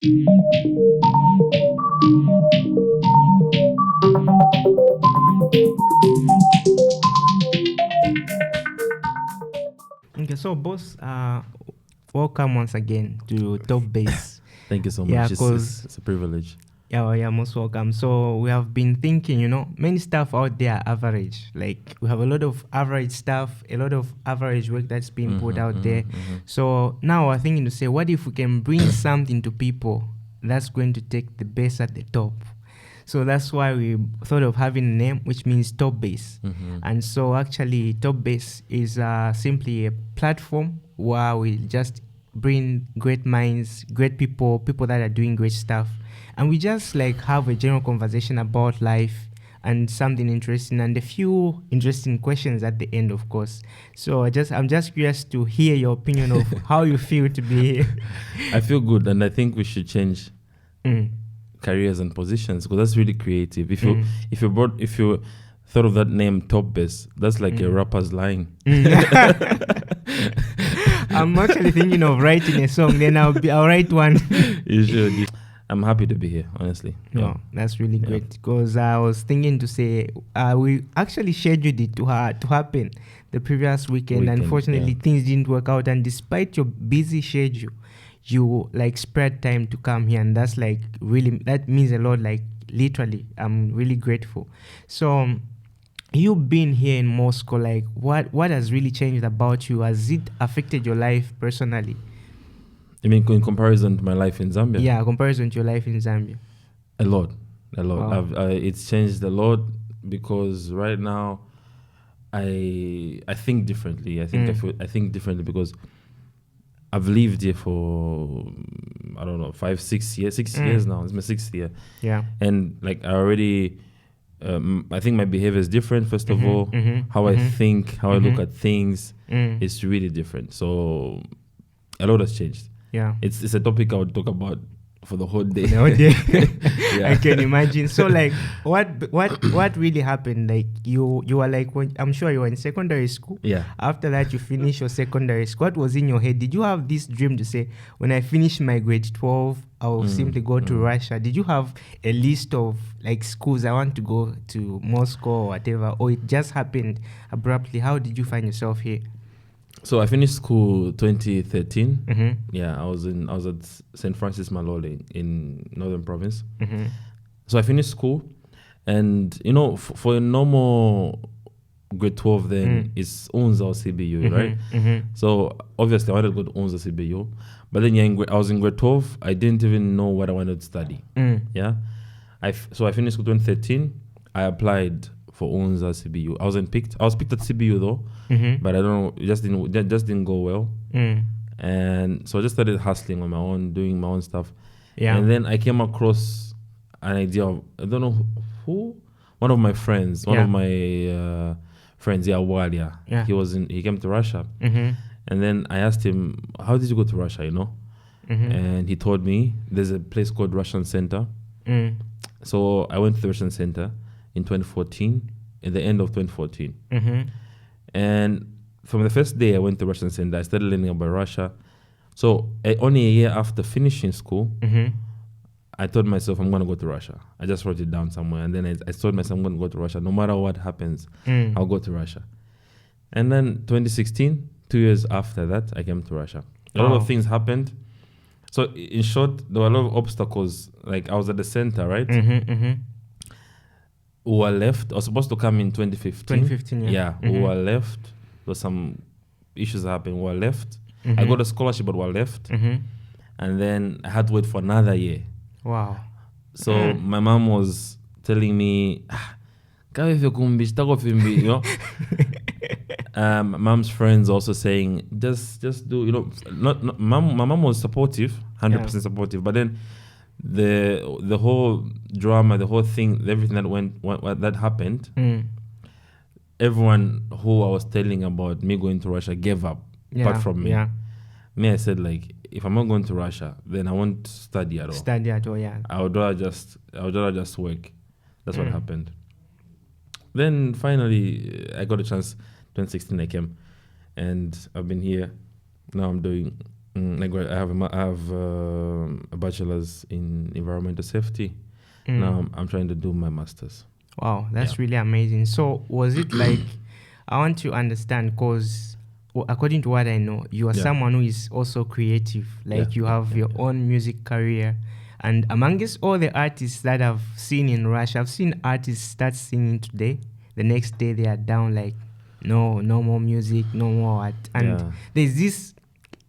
Okay, so boss, welcome once again to Topbase. Thank you so Yeah, much. because It's a privilege. yeah, most welcome. So we have been thinking, many stuff out there are average. Like we have a lot of average stuff, a lot of average work that's being put out there. So now we're thinking to say, what if we can bring something to people that's going to take the base at the top? So that's why we thought of having a name, which means Topbase. And so actually, Topbase is simply a platform where we just bring great minds, great people that are doing great stuff, and we just like have a general conversation about life and something interesting and a few interesting questions at the end, of course. So I'm just curious to hear your opinion of how you feel to be here. I feel good, and I think we should change careers and positions because that's really creative. If you thought of that name Topbase, that's like a rapper's line. I'm actually thinking of writing a song, then I'll write one. You should. I'm happy to be here, honestly. No, that's really great because I was thinking to say we actually scheduled it to happen the previous weekend. Unfortunately, things didn't work out, and despite your busy schedule, you like spread time to come here, and that's like really, that means a lot. Like literally, I'm really grateful. So you've been here in Moscow. Like what has really changed about you? Has it affected your life personally? I mean, in comparison to my life in Zambia? Yeah, comparison to your life in Zambia. A lot. Wow. It's changed a lot because right now I think differently. I think differently because I've lived here for I don't know 6 years. 6 years now. It's my 6th year. Yeah. And like I already, I think my behavior is different. First of all, how I think, how I look at things is really different. So a lot has changed. Yeah. It's a topic I would talk about for the whole day. I can imagine. So like what really happened? Like you were like, I'm sure you were in secondary school. Yeah. After that you finished your secondary school. What was in your head? Did you have this dream to say, when I finish my grade 12, I will simply go to Russia? Did you have a list of like schools I want to go to, Moscow or whatever, or it just happened abruptly? How did you find yourself here? So I finished school 2013. Yeah, I was at St. Francis Malole in Northern Province. So I finished school, and for a normal grade 12 then it's UNZA or CBU, right? So obviously I wanted to go to UNZA CBU, but then I was in grade 12. I didn't even know what I wanted to study. Yeah, so I finished school 2013. I applied for UNZA CBU. I was picked at CBU though, but I don't know, it just didn't go well. And so I just started hustling on my own, doing my own stuff. Yeah. And then I came across an idea of, I don't know who, one of my friends, Walia. Yeah. He came to Russia. And then I asked him, how did you go to Russia, And he told me there's a place called Russian Center. So I went to the Russian Center in 2014, in the end of 2014. And from the first day I went to Russian Center, I started learning about Russia. So only a year after finishing school, I told myself I'm going to go to Russia. I just wrote it down somewhere. And then I told myself I'm going to go to Russia. No matter what happens, I'll go to Russia. And then 2016, 2 years after that, I came to Russia. A lot of things happened. So in short, there were a lot of obstacles. Like I was at the center, right? Who were left, I was supposed to come in 2015. Yeah. Who were left. There were some issues that happened. Who were left. I got a scholarship, but were left. And then I had to wait for another year. Wow. So my mom was telling me, mom's friends also saying, just do, my mom was supportive, 100% supportive, but then the whole drama, the whole thing, everything that happened, everyone who I was telling about me going to Russia gave up, apart from me. Me, I said, like, if I'm not going to Russia, then I won't study at all. Yeah. I would rather just work. That's what happened. Then finally, I got a chance. 2016, I came, and I've been here. Now I'm doing I have a bachelor's in environmental safety. Now I'm trying to do my master's. Wow, that's really amazing. So was it like, I want to understand, because according to what I know, you are someone who is also creative. Like you have your own music career. And amongst all the artists that I've seen in Russia, I've seen artists start singing today. The next day they are down like, no more music, no more art. And there's this,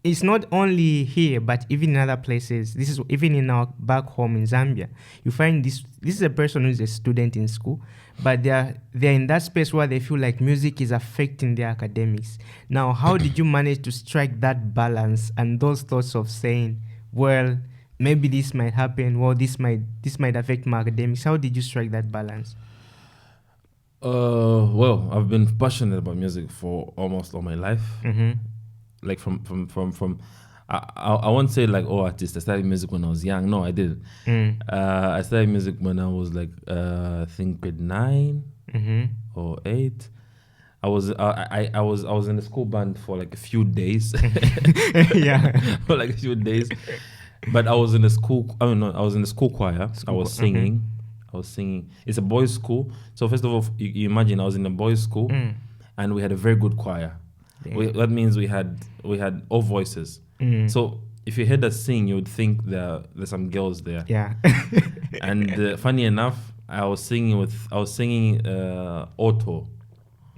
it's not only here, but even in other places. This is even in our back home in Zambia. You find this is a person who's a student in school, but they're in that space where they feel like music is affecting their academics. Now, how did you manage to strike that balance and those thoughts of saying, well, maybe this might happen, well, this might affect my academics? How did you strike that balance? Well, I've been passionate about music for almost all my life. Like from I won't say like, oh, artist, I started music when I was young. No, I didn't. I started music when I was like I think grade 9 or 8. I was in the school band for like a few days. For like a few days. But I was in the school. I was in the school choir. I was singing. It's a boys' school. So first of all, you imagine I was in a boys' school, and we had a very good choir. That means we had all voices. So if you heard us sing, you would think there's some girls there. Yeah. And funny enough, I was singing alto.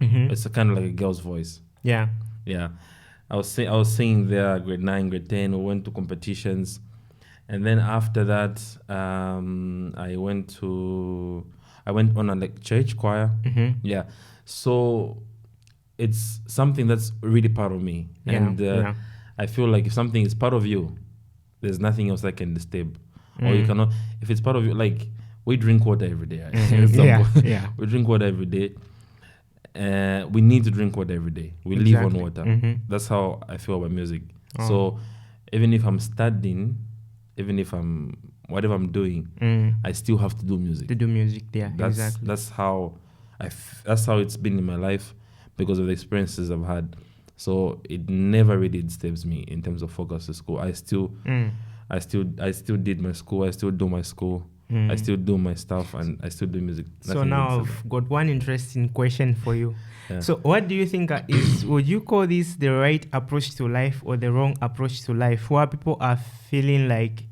It's a kind of like a girl's voice. Yeah. I was singing there, grade 9, grade 10. We went to competitions, and then after that, I went on a like church choir. Yeah. So it's something that's really part of me. And I feel like if something is part of you, there's nothing else that can disturb. Or you cannot, if it's part of you, like we drink water every day. We drink water every day. We need to drink water every day. We live on water. That's how I feel about music. So even if I'm studying, even if whatever I'm doing, I still have to do music. That's how it's been in my life, because of the experiences I've had. So it never really disturbs me in terms of focus to school. I still did my school. I still do my school. I still do my stuff, and I still do music. So now I've got one interesting question for you. So what do you think would you call this the right approach to life or the wrong approach to life, where people are feeling like,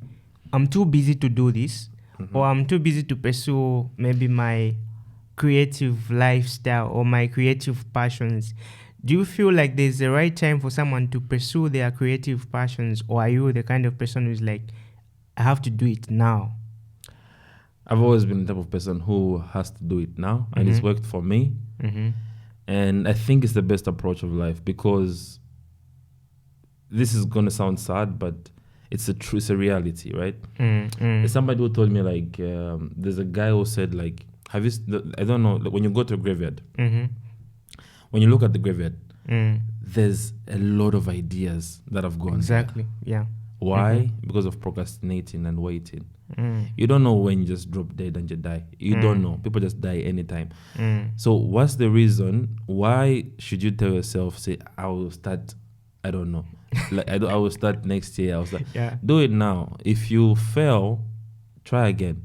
I'm too busy to do this, or I'm too busy to pursue maybe my creative lifestyle or my creative passions? Do you feel like there's the right time for someone to pursue their creative passions, or are you the kind of person who's like, I have to do it now? I've always been the type of person who has to do it now, and it's worked for me. And I think it's the best approach of life, because this is going to sound sad, but it's a reality, right? There's somebody who told me like, there's a guy who said like, I don't know, like when you go to a graveyard, when you look at the graveyard, there's a lot of ideas that have gone there. Why? Because of procrastinating and waiting. You don't know when you just drop dead and you die. You don't know. People just die anytime. So what's the reason? Why should you tell yourself, say, I will start, I don't know. Like I will start next year. I will start. Do it now. If you fail, try again.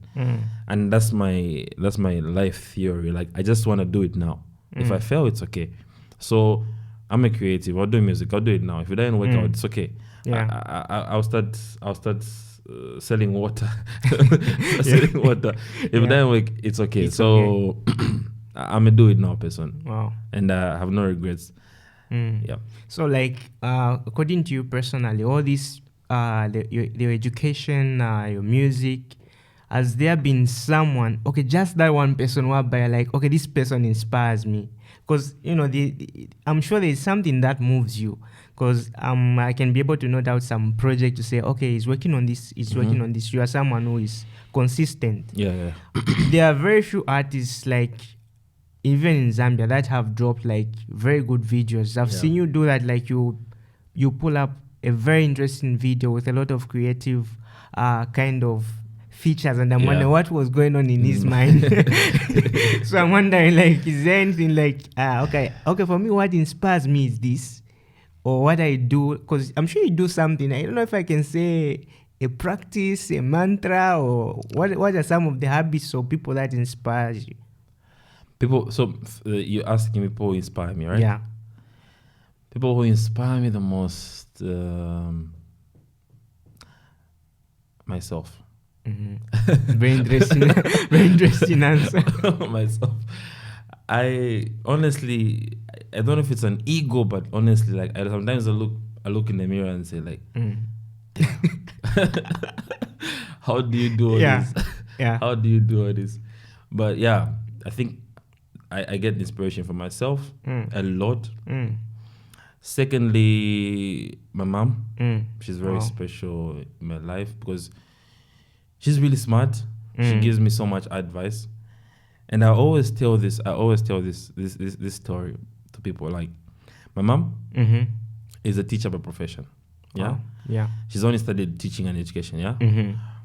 And that's my life theory. Like I just want to do it now. If I fail, it's okay. So I'm a creative. I'll do music. I'll do it now. If it doesn't work out, it's okay. I'll start selling water. Selling water. If it doesn't work, it's okay. So I'm a do it now person. Wow. And I have no regrets. Yeah. So like according to you personally, all this your education, your music, has there been someone, okay, just that one person whereby like, okay, this person inspires me? Because I'm sure there's something that moves you. Because I can be able to note out some project to say, okay, he's working on this, working on this. You are someone who is consistent. There are very few artists, like even in Zambia, that have dropped like very good videos. I've seen you do that, like you pull up a very interesting video with a lot of creative kind of features, and I'm wondering what was going on in his mind. So I'm wondering, like, is there anything like, okay, for me, what inspires me is this. or what I do, because I'm sure you do something. I don't know if I can say a practice, a mantra, or what are some of the habits or people that inspires you? People, so you're asking me people who inspire me, right? Yeah. People who inspire me the most, myself. Very interesting. Very interesting answer. Myself. I honestly, I don't know if it's an ego, but honestly, like sometimes I look in the mirror and say like, how do you do all this? Yeah. How do you do all this? But yeah, I think I get inspiration from myself a lot. Secondly, my mom. She's very special in my life because she's really smart. She gives me so much advice. And I always tell this story to people. Like, my mom is a teacher by profession. Yeah. Oh, yeah. She's only studied teaching and education. Yeah.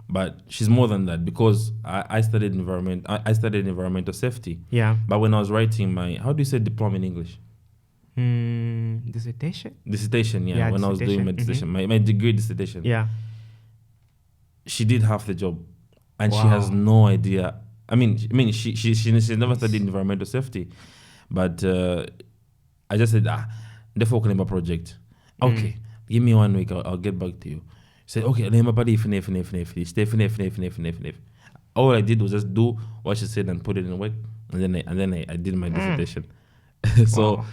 But she's more than that because I studied environmental safety. Yeah. But when I was writing my, how do you say diploma in English? Dissertation. Dissertation. Yeah. When I was doing my dissertation, my degree dissertation. Yeah. She did half the job, and she has no idea. I mean, she never studied environmental safety, but I just said, therefore, can project. Okay, give me 1 week. I'll get back to you. She said, okay. All I did was just do what she said and put it in work, and then I did my dissertation. So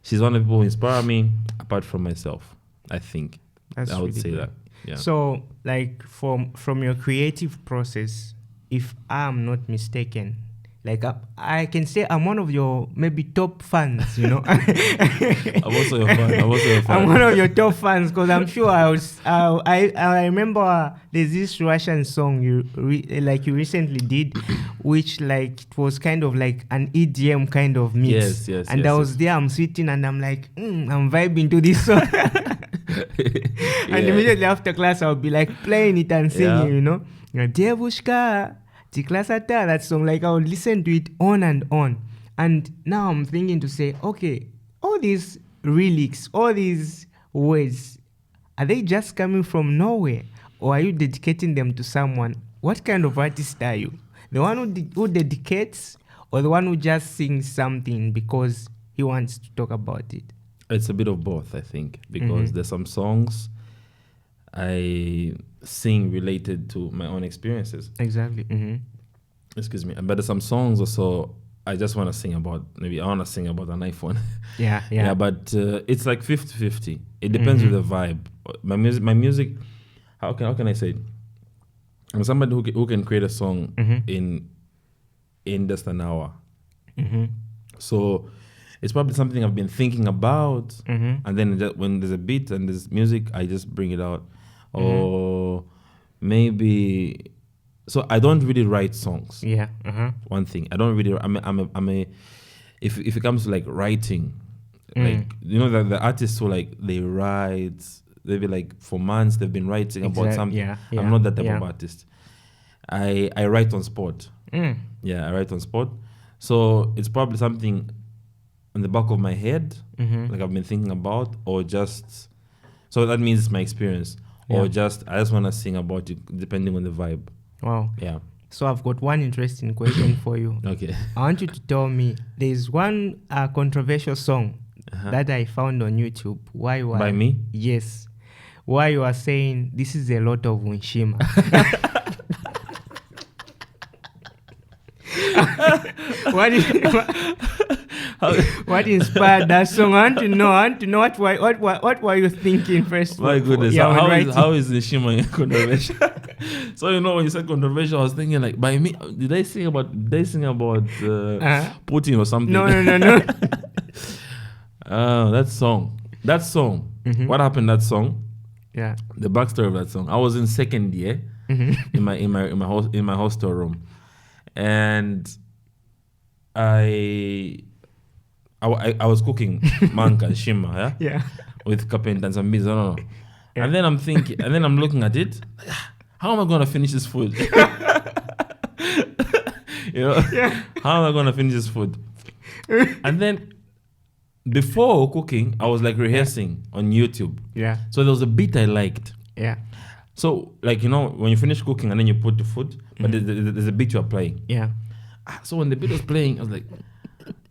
she's one of the people who inspire me, apart from myself. I think I would really say good. that. Yeah. So, like from your creative process, if I'm not mistaken, like I can say I'm one of your maybe top fans, you know. I'm also your fan. I'm one of your top fans because I'm sure I remember there's this Russian song you recently did, which like it was kind of like an EDM kind of mix. Yes. And I was there, I'm sitting and I'm like, I'm vibing to this song. And immediately after class, I'll be like playing it and singing, you know. Devushka, Tiklasata, that song, like I would listen to it on and on. And now I'm thinking to say, okay, all these lyrics, all these words, are they just coming from nowhere? Or are you dedicating them to someone? What kind of artist are you? The one who dedicates, or the one who just sings something because he wants to talk about it? It's a bit of both, I think, because there's some songs I sing related to my own experiences. Exactly. Excuse me. But there's some songs also I just want to sing about. Maybe I want to sing about an iPhone. Yeah. But it's like 50-50. It depends with the vibe. My music. How can I say it? I'm somebody who can create a song in just an hour. So it's probably something I've been thinking about, and then when there's a beat and there's music, I just bring it out. Or maybe, so I don't really write songs. Yeah. One thing I don't really. I'm a. If it comes to like writing, like you know the artists who like they write, maybe like for months they've been writing about something. Yeah. I'm not that type of artist. I write on spot. Yeah, I write on spot. So it's probably something in the back of my head, like I've been thinking about, or just, so that means it's my experience, or just I just want to sing about it depending on the vibe. Wow. Yeah. So I've got one interesting question for you. Okay. I want you to tell me, there's one controversial song that I found on YouTube. Why? By me? Yes. Why you are saying this is a lot of Shimmer. What inspired that song? I want to know what were you thinking first? My goodness, how is the Shimmer controversial? So when you said controversial, I was thinking like, by me, did they sing about Putin or something? No. That song. What happened? That song. Yeah. The backstory of that song. I was in second year in my hostel room, and I was cooking manka and Shimmer, with carpenter and some beans. No. Yeah. And then I'm thinking, and then I'm looking at it. How am I going to finish this food? How am I going to finish this food? And then before cooking, I was like rehearsing on YouTube. Yeah. So there was a beat I liked. Yeah. So like, you know, when you finish cooking and then you put the food, but there's a beat you're playing. Yeah. So when the beat was playing, I was like,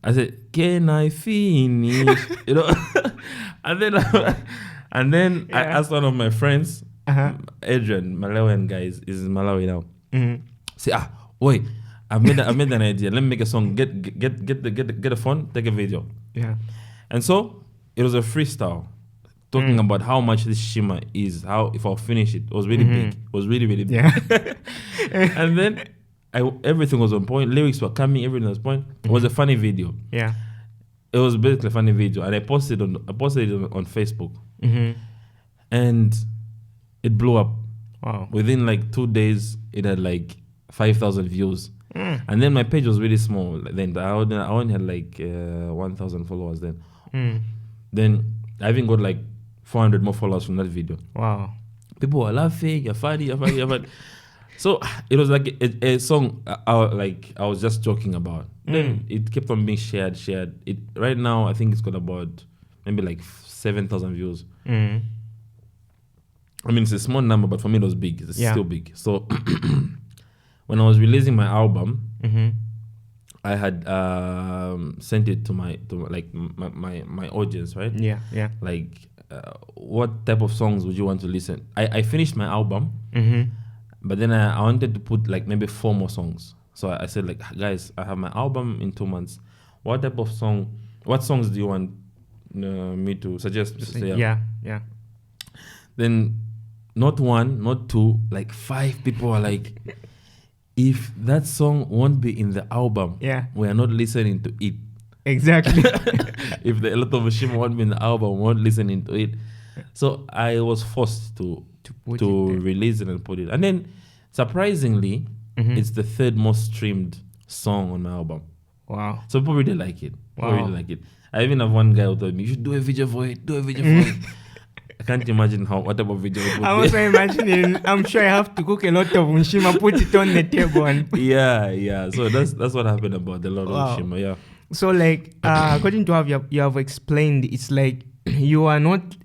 I said, "Can I finish?" You know, and then I asked one of my friends, Adrian, Malawian guy, is in Malawi now. Say, wait, I've made an idea. Let me make a song. Get a phone, take a video. Yeah. And so it was a freestyle talking about how much this Shimmer is. How if I'll finish it, it was really big. It was really big. Yeah. And then everything was on point. Lyrics were coming. Everything was on point. It was a funny video. Yeah. It was basically a funny video, and I posted it on Facebook, and it blew up. Wow. Within like 2 days, it had like 5,000 views, and then my page was really small. Then I only had like 1,000 followers. Then I even got like 400 more followers from that video. Wow. People were laughing. You're funny. So it was like a song I was just joking about. Then it kept on being shared. It right now I think it's got about maybe like 7,000 views. I mean, it's a small number, but for me it was big. It's still big. So when I was releasing my album, I had sent it to my audience, right? Yeah. Like, what type of songs would you want to listen? I finished my album. But then I wanted to put like maybe 4 more songs. So I said, like, guys, I have my album in 2 months. What songs do you want me to suggest? Yeah. Then not 1, not 2, like 5 people are like, if that song won't be in the album, we are not listening to it. Exactly. If the lot of Shimmer won't be in the album, won't listening to it. So I was forced to release it and put it. And then, surprisingly, it's the 3rd most streamed song on my album. Wow. So people really like it. Wow. I even have one guy who told me, you should do a video for it. I can't imagine what type of video it would be. I'm also imagining, I'm sure I have to cook a lot of Shimmer, put it on the table. Yeah. So that's what happened about the lot of Shimmer, yeah. So like, according to how you have explained, it's like you are not,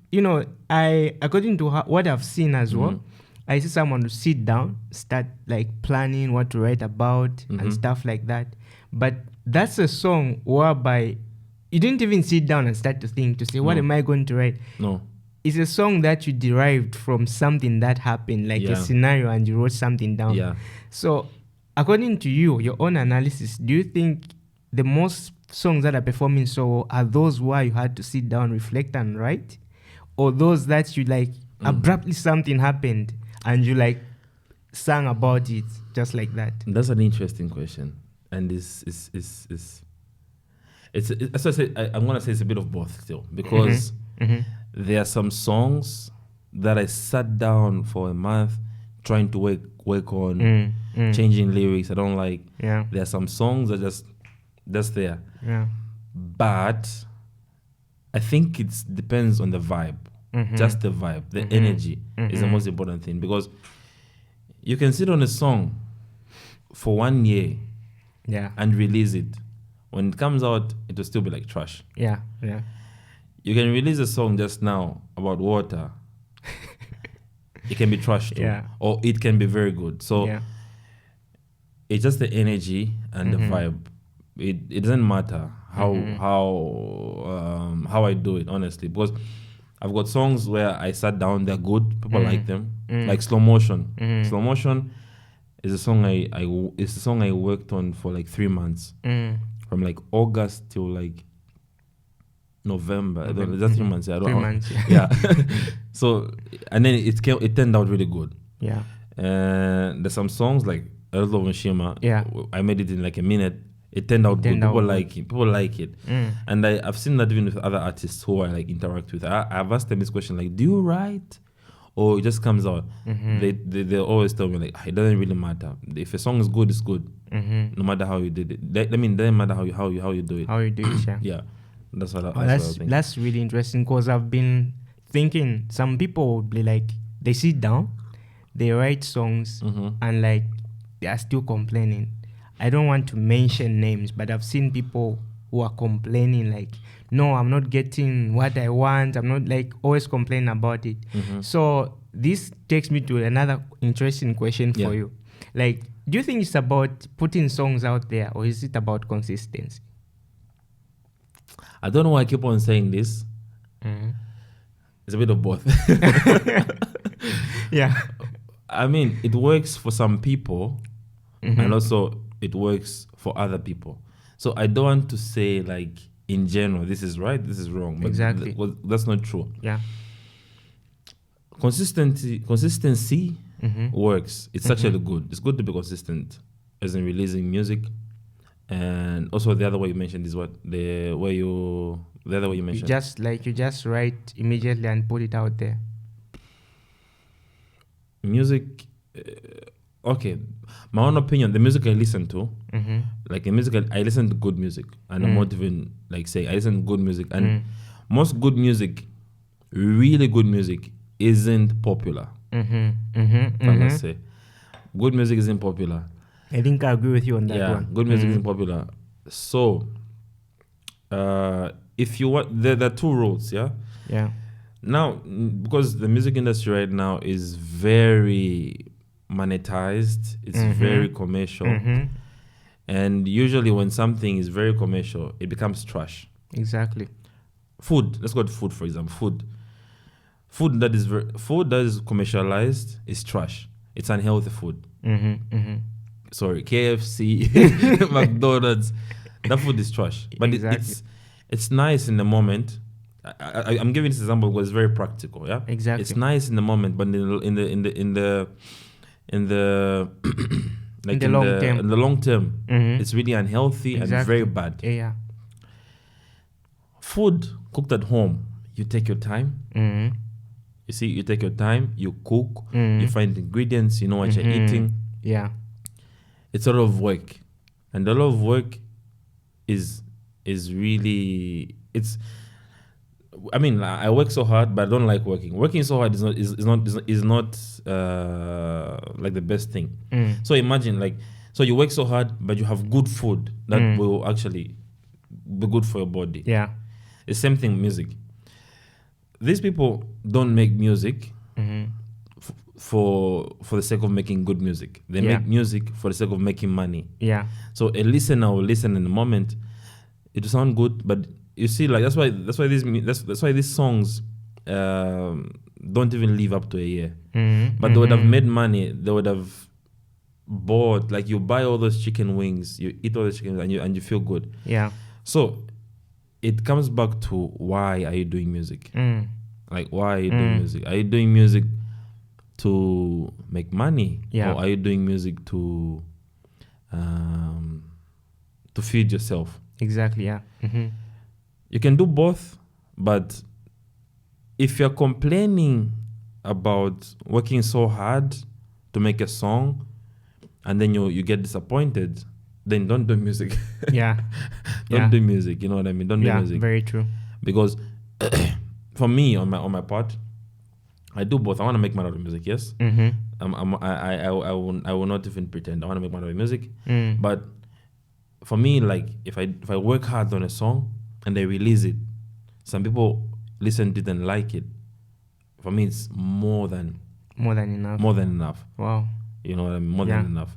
according to what I've seen as well, I see someone to sit down, start like planning what to write about and stuff like that. But that's a song whereby you didn't even sit down and start to think, to say, what am I going to write? No. It's a song that you derived from something that happened, like a scenario, and you wrote something down. Yeah. So according to you, your own analysis, do you think the most songs that are performing so well are those where you had to sit down, reflect and write? Or those that you like abruptly something happened and you like sang about it just like that? That's an interesting question, and it's as I say, I'm gonna say it's a bit of both still, because there are some songs that I sat down for a month trying to work on changing lyrics I don't like. Yeah. There are some songs that just there. Yeah. But I think it depends on the vibe. Just the vibe, the energy is the most important thing, because you can sit on a song for 1 year and release it. When it comes out, it will still be like trash. Yeah. You can release a song just now about water. It can be trash too. Yeah. Or it can be very good. So it's just the energy and the vibe. It doesn't matter how I do it, honestly, because I've got songs where I sat down, they're good, people like them, like Slow Motion. Slow Motion is a song it's a song I worked on for like 3 months, from like August till like November. I don't know, just 3 months. I don't 3 know. months. Yeah. So and then it turned out really good. Yeah. There's some songs like a lot of Shimmer. Yeah. I made it in like a minute. It turned out good. People like it. And I've seen that even with other artists who I like interact with. I've asked them this question, like, do you write? Or it just comes out. They always tell me, like, it doesn't really matter. If a song is good, it's good. No matter how you did it. It doesn't matter how you do it. How you do it, yeah. Yeah. That's what I think. That's really interesting, because I've been thinking some people would be like, they sit down, they write songs, and like they are still complaining. I don't want to mention names, but I've seen people who are complaining like, no, I'm not getting what I want. I'm not like always complaining about it. So this takes me to another interesting question for you. Like, do you think it's about putting songs out there, or is it about consistency? I don't know why I keep on saying this. It's a bit of both. Yeah. I mean, it works for some people, and also it works for other people. So I don't want to say like in general, this is right, this is wrong. But Exactly. That's not true. Yeah. Consistency works. It's actually good. It's good to be consistent as in releasing music. And also the other way you mentioned is what? The other way you mentioned. You just write immediately and put it out there. Music, okay. My own opinion, the music I listen to, like the music, I listen to good music. And I'm not even like saying I listen to good music. And most good music, really good music, isn't popular. If I must say. Good music isn't popular. I think I agree with you on that one. Good music isn't popular. So, if you want, there are two roads, yeah? Yeah. Now, because the music industry right now is very monetized, it's very commercial. And usually when something is very commercial, it becomes trash. Exactly. Food, let's go to food, for example. Food that is commercialized is trash. It's unhealthy food. Sorry, KFC, McDonald's, that food is trash. But Exactly. it's nice in the moment. I'm giving this example because it's very practical. Yeah, Exactly. It's nice in the moment, but in the like In the long term, it's really unhealthy and very bad. Yeah. Food cooked at home, you take your time. You see, you take your time, you cook, you find ingredients, you know what you're eating. Yeah. It's a lot of work, and a lot of work is really, it's, I mean, I work so hard, but I don't like working. Working so hard is not like the best thing. So imagine so you work so hard, but you have good food that will actually be good for your body. Yeah. The same thing, music. These people don't make music for the sake of making good music. They make music for the sake of making money. Yeah. So a listener will listen in the moment. It will sound good, but you see, like that's why these songs don't even live up to a year. But they would have made money. They would have bought, like, you buy all those chicken wings, you eat all those chicken wings, and you feel good. Yeah. So it comes back to, why are you doing music? Like, why are you doing music? Are you doing music to make money? Yeah. Or are you doing music to feed yourself? Exactly. Yeah. You can do both, but if you're complaining about working so hard to make a song and then you get disappointed, then don't do music. Yeah. Don't do music, you know what I mean? Don't do music. Yeah, very true. Because for me, on my part, I do both. I want to make money out of music, yes. I will not even pretend I want to make money out of music. But for me, like, if I work hard on a song and they release it, some people listen to it and like it. For me, it's more than enough. More than enough. Wow. You know what I mean? More than enough.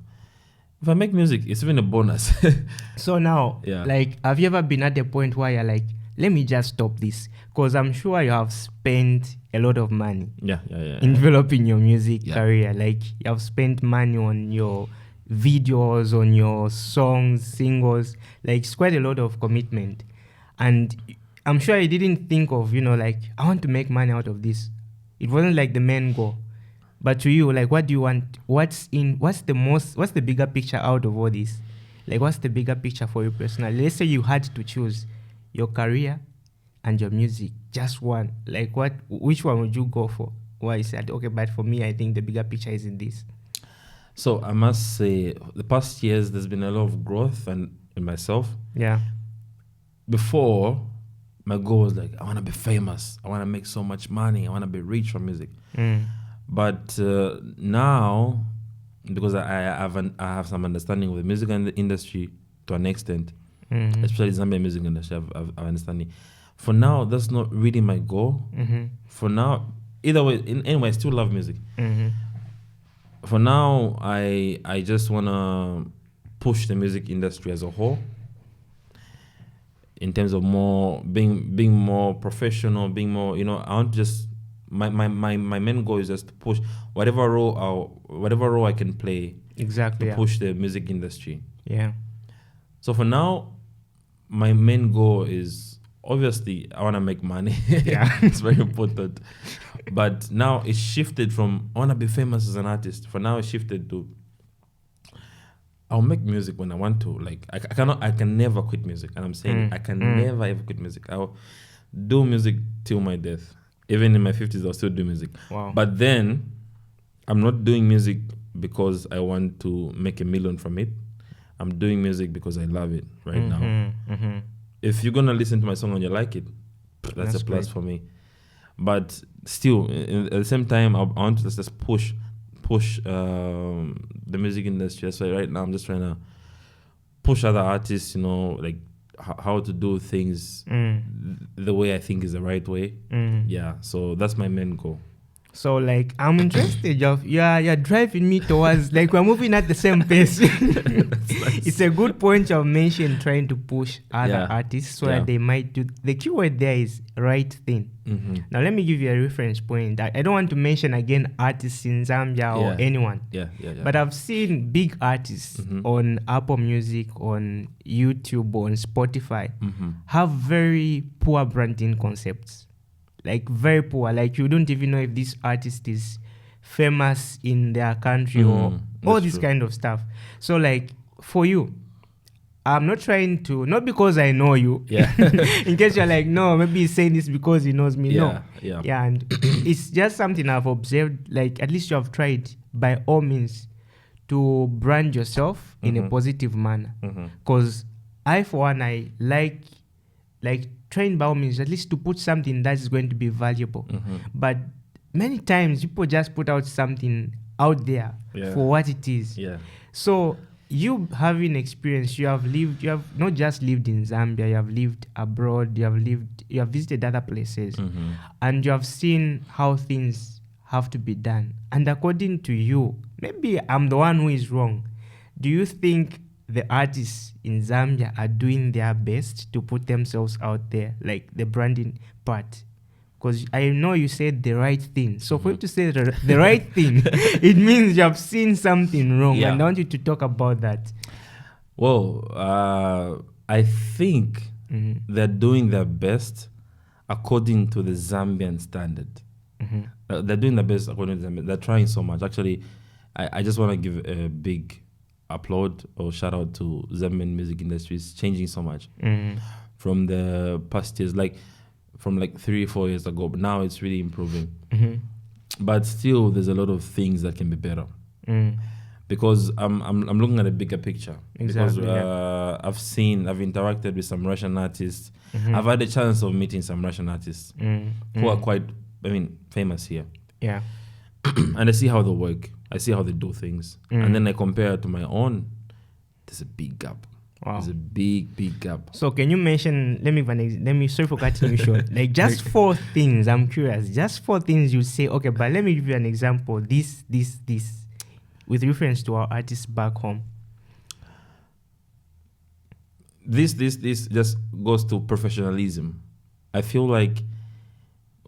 If I make music, it's even a bonus. So now, like, have you ever been at a point where you're like, let me just stop this? Because I'm sure you have spent a lot of money in developing your music career. Like, you have spent money on your videos, on your songs, singles. Like, it's quite a lot of commitment. And I'm sure you didn't think of, like, I want to make money out of this. It wasn't like the main goal. But to you, like, what do you want? What's the bigger picture out of all this? Like, what's the bigger picture for you personally? Let's say you had to choose your career and your music, just one. Like, which one would you go for? Why you said, okay, but for me, I think the bigger picture is in this. So I must say, the past years, there's been a lot of growth in myself. Yeah. Before, my goal was like, I want to be famous. I want to make so much money. I want to be rich from music. But now, because I have some understanding of the music industry to an extent, especially Zambian music industry. I understand it. For now, that's not really my goal. For now, either way, anyway, I still love music. For now, I just wanna push the music industry as a whole. In terms of more being more professional, being more, I want to just my main goal is just to push whatever role I can play. Exactly. To push the music industry. Yeah. So for now, my main goal is obviously I want to make money. Yeah. It's very important. But now it's shifted from I want to be famous as an artist. For now, it's shifted to I'll make music when I want to. Like I can never quit music. And I'm saying I can never ever quit music. I'll do music till my death. Even in my 50s, I'll still do music. Wow. But then I'm not doing music because I want to make $1 million from it. I'm doing music because I love it right now. If you're gonna listen to my song and you like it, that's a plus for me. But still, at the same time, I want to just push the music industry. That's why right now I'm just trying to push other artists, like how to do things the way I think is the right way. Yeah, so that's my main goal. So like I'm interested you're driving me towards like we're moving at the same pace. Nice. It's a good point you've mentioned, trying to push other artists so that they might do. The keyword there is right thing. Now let me give you a reference point. I don't want to mention again artists in Zambia or anyone. But I've seen big artists on Apple Music, on YouTube, on Spotify have very poor branding concepts. Like very poor. Like you don't even know if this artist is famous in their country or all this kind of stuff. So like for you, I'm not trying to, not because I know you. Yeah. In case you're like, no, maybe he's saying this because he knows me. Yeah, and it's just something I've observed. Like at least you have tried by all means to brand yourself in a positive manner. Because I, for one, I like trying by all means at least to put something that is going to be valuable. But many times people just put out something out there for what it is. So you having experience, you have not just lived in Zambia, you have lived abroad, you have visited other places, and you have seen how things have to be done. And according to you, maybe I'm the one who is wrong. Do you think the artists in Zambia are doing their best to put themselves out there, like the branding part? Because I know you said the right thing. So for you to say the right thing, it means you have seen something wrong. And I want you to talk about that. Well, I think they're doing their best according to the Zambian standard. They're doing their best according to Zambia. They're trying so much. Actually, I just want to give a big applaud or shout out to Zambian music industry. It's changing so much from the past years, from 3 or 4 years ago, but now it's really improving. But still, there's a lot of things that can be better. Because I'm looking at a bigger picture. Exactly, because I've interacted with some Russian artists. I've had a chance of meeting some Russian artists who are quite, famous here. Yeah. And I see how they work. I see how they do things. And then I compare it to my own. There's a big gap. Wow. There's a big gap. So can you mention, let me sorry for cutting you short. Like just 4 things, I'm curious. Just 4 things you say, okay, but let me give you an example. This, with reference to our artists back home. This just goes to professionalism. I feel like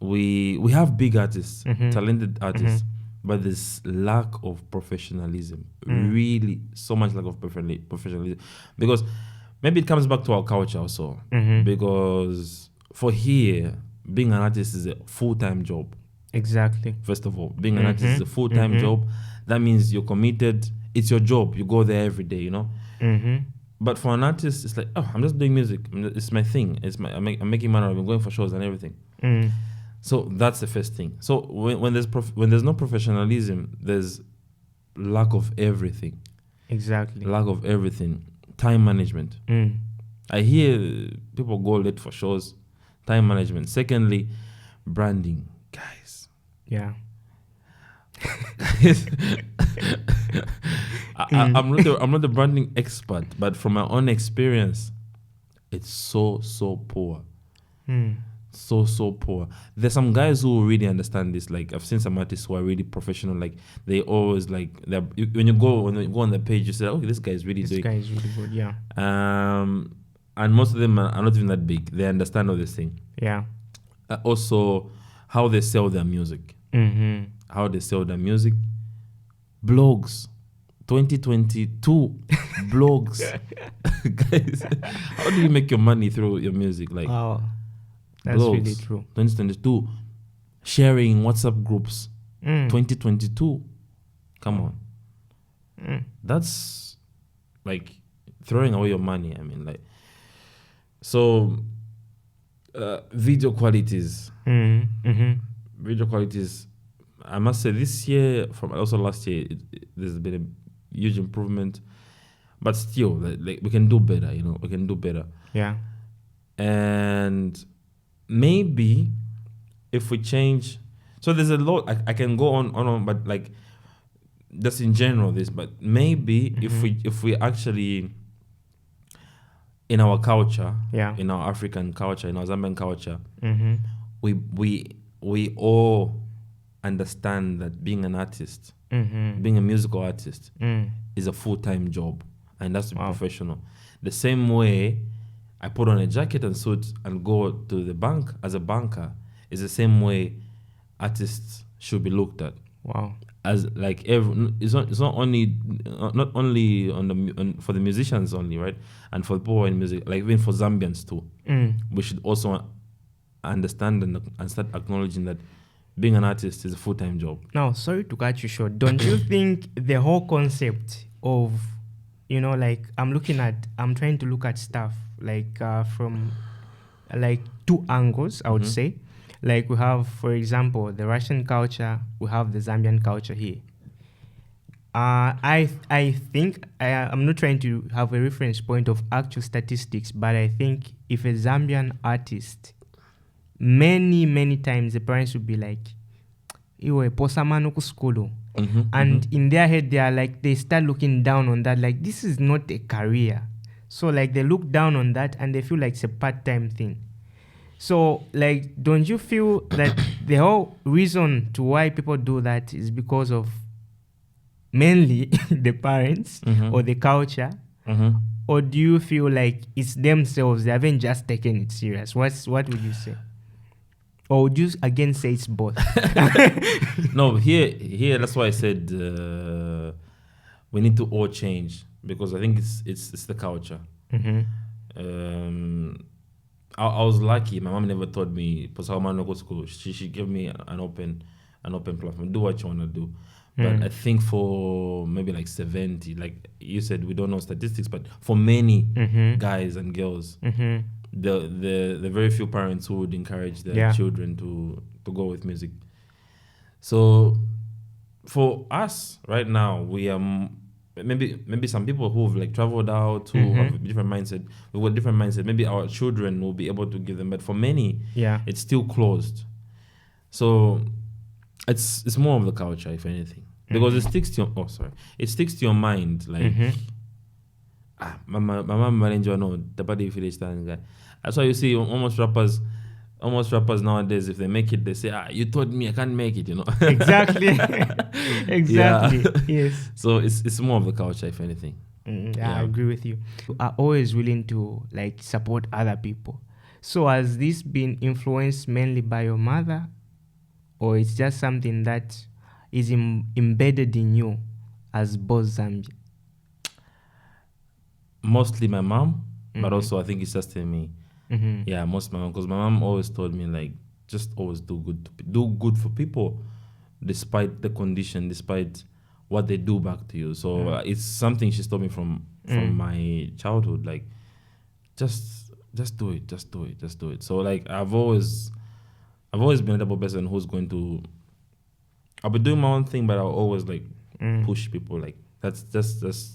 we have big artists, talented artists, but there's lack of professionalism. Really, so much lack of professionalism. Because maybe it comes back to our culture also. Because for here, being an artist is a full-time job. Exactly. First of all, being an artist is a full-time job. That means you're committed. It's your job. You go there every day, But for an artist, it's like, oh, I'm just doing music. It's my thing. I'm making money. I'm going for shows and everything. So that's the first thing. So when there's no professionalism, there's lack of everything. Exactly. Lack of everything. Time management. I hear people go late for shows. Time management. Secondly, branding. Guys. Yeah. I'm not the branding expert, but from my own experience, it's so poor. Mm. So poor. There's some guys who really understand this. Like I've seen some artists who are really professional. Like they always like when you go on the page, you say, "Okay, this guy is really This guy is really good." Yeah. And most of them are not even that big. They understand all this thing. Yeah. Also, how they sell their music. Mm-hmm. How they sell their music. Blogs. 2022 blogs. Guys, how do you make your money through your music? Like, wow, that's blogs, really true. 2022 sharing WhatsApp groups. 2022, come on. That's like throwing away your money. I mean, like, so video qualities. Video qualities, I must say this year from also last year there's been a huge improvement, but still like we can do better. We can do better. Yeah. And maybe if we change, so there's a lot I can go on, but like just in general this, but maybe if we actually in our culture, in our African culture, in our Zambian culture, we all understand that being an artist, being a musical artist, is a full-time job, and that's to be professional. The same way I put on a jacket and suit and go to the bank as a banker is the same way artists should be looked at. Wow. As like it's not only for the musicians only, right? And for people in music, like even for Zambians too. We should also understand and start acknowledging that being an artist is a full-time job. Now, sorry to cut you short. Don't you think the whole concept of, like I'm trying to look at stuff like from like two angles, I would say. Like we have, for example, the Russian culture, we have the Zambian culture here. I think, I'm not trying to have a reference point of actual statistics, but I think if a Zambian artist, many times the parents would be like, iwe posamano kuskulu. And in their head, they start looking down on that, like this is not a career. So like they look down on that and they feel like it's a part-time thing. So like, don't you feel that the whole reason to why people do that is because of mainly the parents or the culture? Or do you feel like it's themselves, they haven't just taken it serious? What would you say? Or would you again say it's both? No, here that's why I said we need to all change, because I think it's the culture. I was lucky. My mom never told me go to school. She gave me an open platform. Do what you want to do. But I think for maybe like 70, like you said, we don't know statistics, but for many guys and girls, the very few parents who would encourage their children to go with music. So for us right now, we are maybe some people who've like traveled out, who have a different mindset. We've got a different mindset. Maybe our children will be able to give them, but for many, it's still closed. So it's more of the culture, if anything, because it sticks to your mind. Like, my mom manager no the body village guy. That's why you see almost rappers nowadays, if they make it, they say, you told me I can't make it, Exactly. Exactly. Yes. So it's more of the culture, if anything. I agree with you. You are always willing to like support other people. So has this been influenced mainly by your mother, or it's just something that is embedded in you as both Zambian? Mostly my mom, but also I think it's just in me. Yeah, most my mom, because my mom always told me like just always do good for people, despite the condition, despite what they do back to you. So it's something she's told me from my childhood. Like just do it. So like I've always been a type of person who's going to. I'll be doing my own thing, but I'll always like push people. Like that's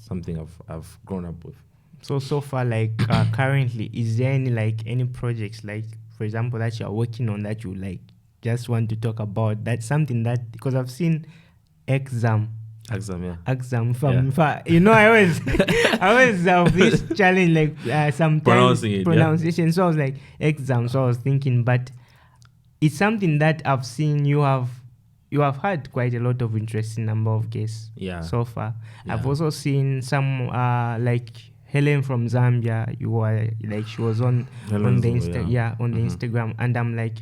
something I've grown up with. So far, like currently, is there any projects, like for example, that you're working on that you like just want to talk about? That's something that, because I've seen exam Exam, yeah. Exam from I always I always have this challenge like sometimes Pronouncing it, pronunciation. So I was like exam. So I was thinking, but it's something that I've seen you have had quite a lot of interesting number of guests so far. Yeah. I've also seen some like Helen from Zambia. You were like she was on the Instagram, and I'm like,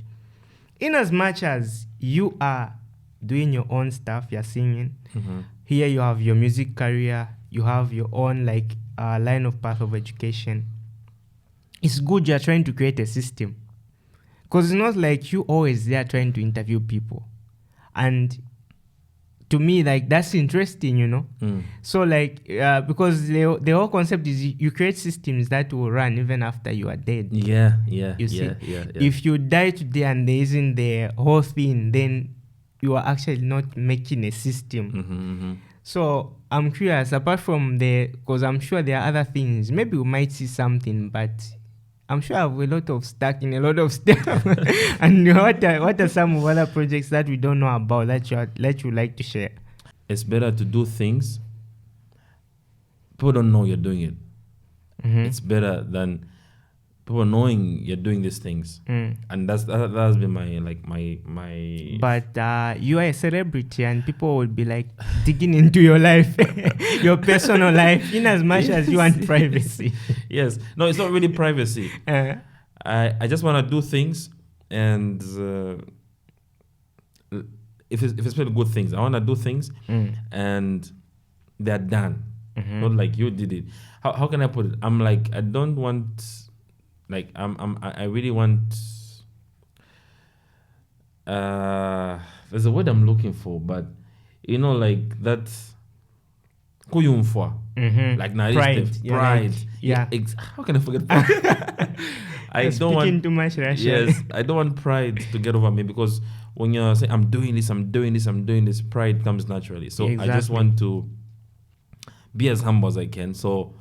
in as much as you are doing your own stuff, you're singing. Here you have your music career, you have your own like line of path of education. It's good you're trying to create a system, because it's not like you always there trying to interview people. And to me, like, that's interesting, So like because the whole concept is you create systems that will run even after you are dead. You see, if you die today and there isn't the whole thing, then you are actually not making a system. So I'm curious, apart from because I'm sure there are other things, maybe we might see something, but I'm sure I have a lot of stuck in a lot of stuff. And what are some other projects that we don't know about that you like to share? It's better to do things people don't know you're doing it. It's better than people knowing you're doing these things. And that has been my But you are a celebrity and people will be like digging into your life, your personal life, in as much as you want privacy. Yes. No, it's not really privacy. I just want to do things, and if it's really good things, I want to do things and they're done. Not like you did it. How can I put it? I'm like, I don't want, like, I really want, there's a word I'm looking for, but like that kuyumfwa, like pride. Yeah. How can I forget pride? I don't want too much Russian. Yes, I don't want pride to get over me, because when you're saying I'm doing this, pride comes naturally. So exactly. I just want to be as humble as I can. So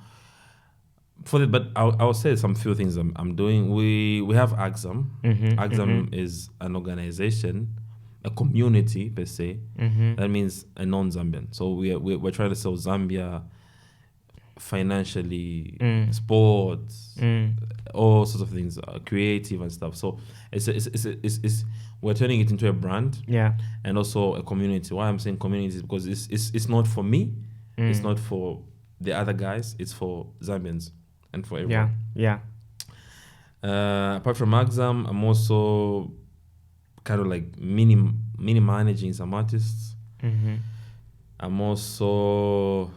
for that, but I'll say some few things I'm doing. We have Axam. Axam is an organization, a community per se. That means a non-Zambian. So we're trying to sell Zambia financially, sports, all sorts of things, creative and stuff. So it's we're turning it into a brand, and also a community. Why I'm saying community is because it's not for me, it's not for the other guys, it's for Zambians and for everyone. Apart from Axam, I'm also kind of like mini managing some artists. I'm also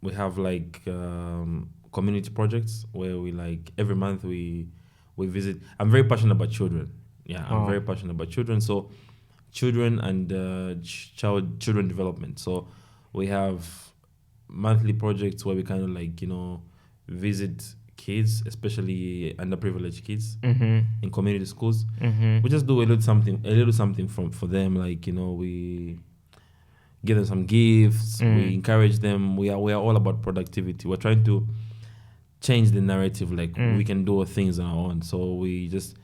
we have like community projects where we like every month we visit. I'm very passionate about children. I'm very passionate about children. So children and children development. So we have monthly projects where we kind of like visit kids, especially underprivileged kids in community schools. We just do a little something for them, like we give them some gifts, we encourage them. We are all about productivity. We're trying to change the narrative, like we can do things on our own. So we just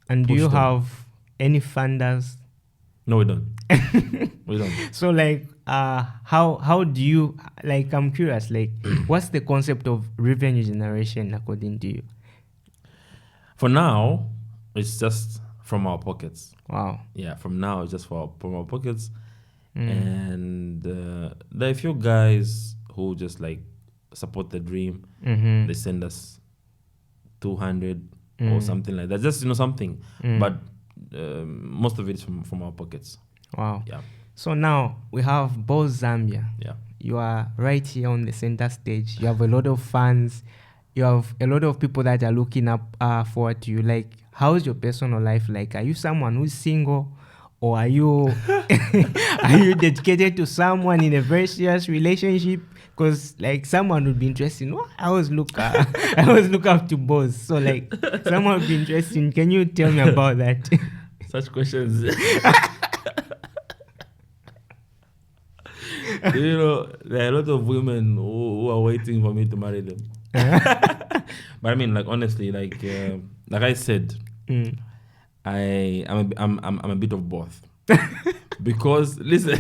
do you have any funders? No, we don't. We don't. So like how do you, like, I'm curious, like what's the concept of revenue generation according to you? For now, it's just from our pockets. Wow. Yeah, from now it's just from our pockets. And there are a few guys who just like support the dream. They send us 200 or something like that, just something. But most of it is from our pockets. Wow. Yeah. So now we have both Zambia. Yeah. You are right here on the center stage. You have a lot of fans. You have a lot of people that are looking up forward to you. Like, how's your personal life like? Are you someone who's single? Or are you are you dedicated to someone in a very serious relationship? Because like someone would be interested. I always look up to both. So like someone would be interested. Can you tell me about that? Such questions. There are a lot of women who are waiting for me to marry them. But I mean, like, honestly, like I said, I'm a bit of both. Because listen.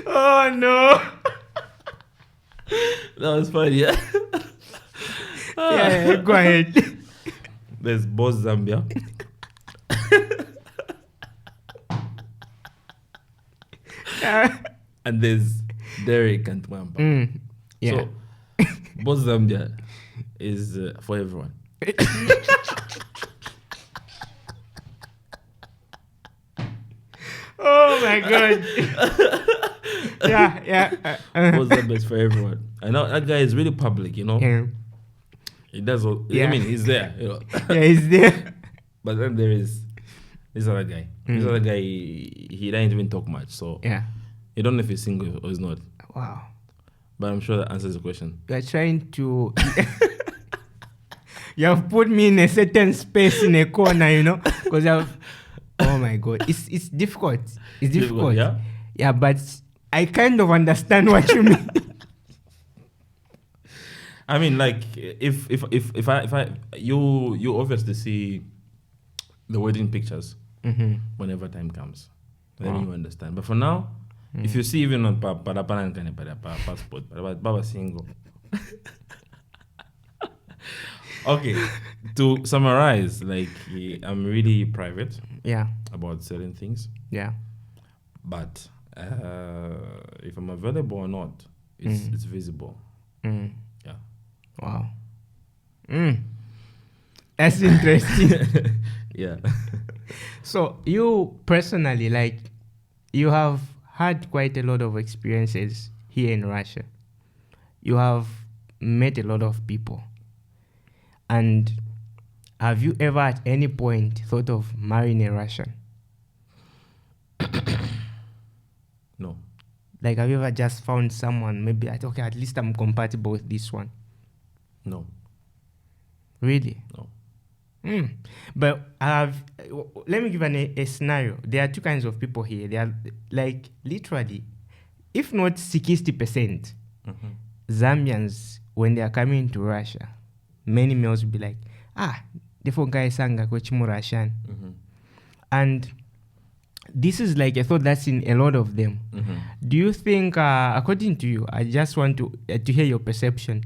Oh no. That was funny, yeah. Yeah, go ahead. There's boss Zambia. And there's Derek and Mwamba. Yeah. So, boss Zambia is for everyone. Oh my god. Yeah. Boss Zambia is for everyone. I know that guy is really public, you know. Yeah. He does all, Yeah. I mean, he's there, you know. Yeah, he's there. But then there is this other guy. This other guy, he doesn't even talk much. So, Yeah. you don't know if he's single or he's not. Wow. But I'm sure that answers the question. You are trying to. You have put me in a certain space in a corner, you know, because I've. Oh my god, it's difficult. It's difficult. Yeah. Yeah, but I kind of understand what you mean. I mean, like, if you obviously see the wedding pictures whenever time comes, then you understand. But for now, if you see even on passport, Baba single. Okay, to summarize, like, I'm really private. Yeah. About certain things. Yeah. But if I'm available or not, it's visible. Yeah. Wow. That's interesting. Yeah. So you personally, like, you have had quite a lot of experiences here in Russia. You have met a lot of people. And have you ever at any point thought of marrying a Russian? No. Like, have you ever just found someone, maybe, okay, at least I'm compatible with this one? No. Really? No. But let me give a scenario. There are two kinds of people here. They are, like, literally, if not 60%, Zambians, when they are coming to Russia, many males will be like, therefore guys sanga kochimu Russian. And this is like a thought that's in a lot of them. Do you think, according to you, I just want to hear your perception.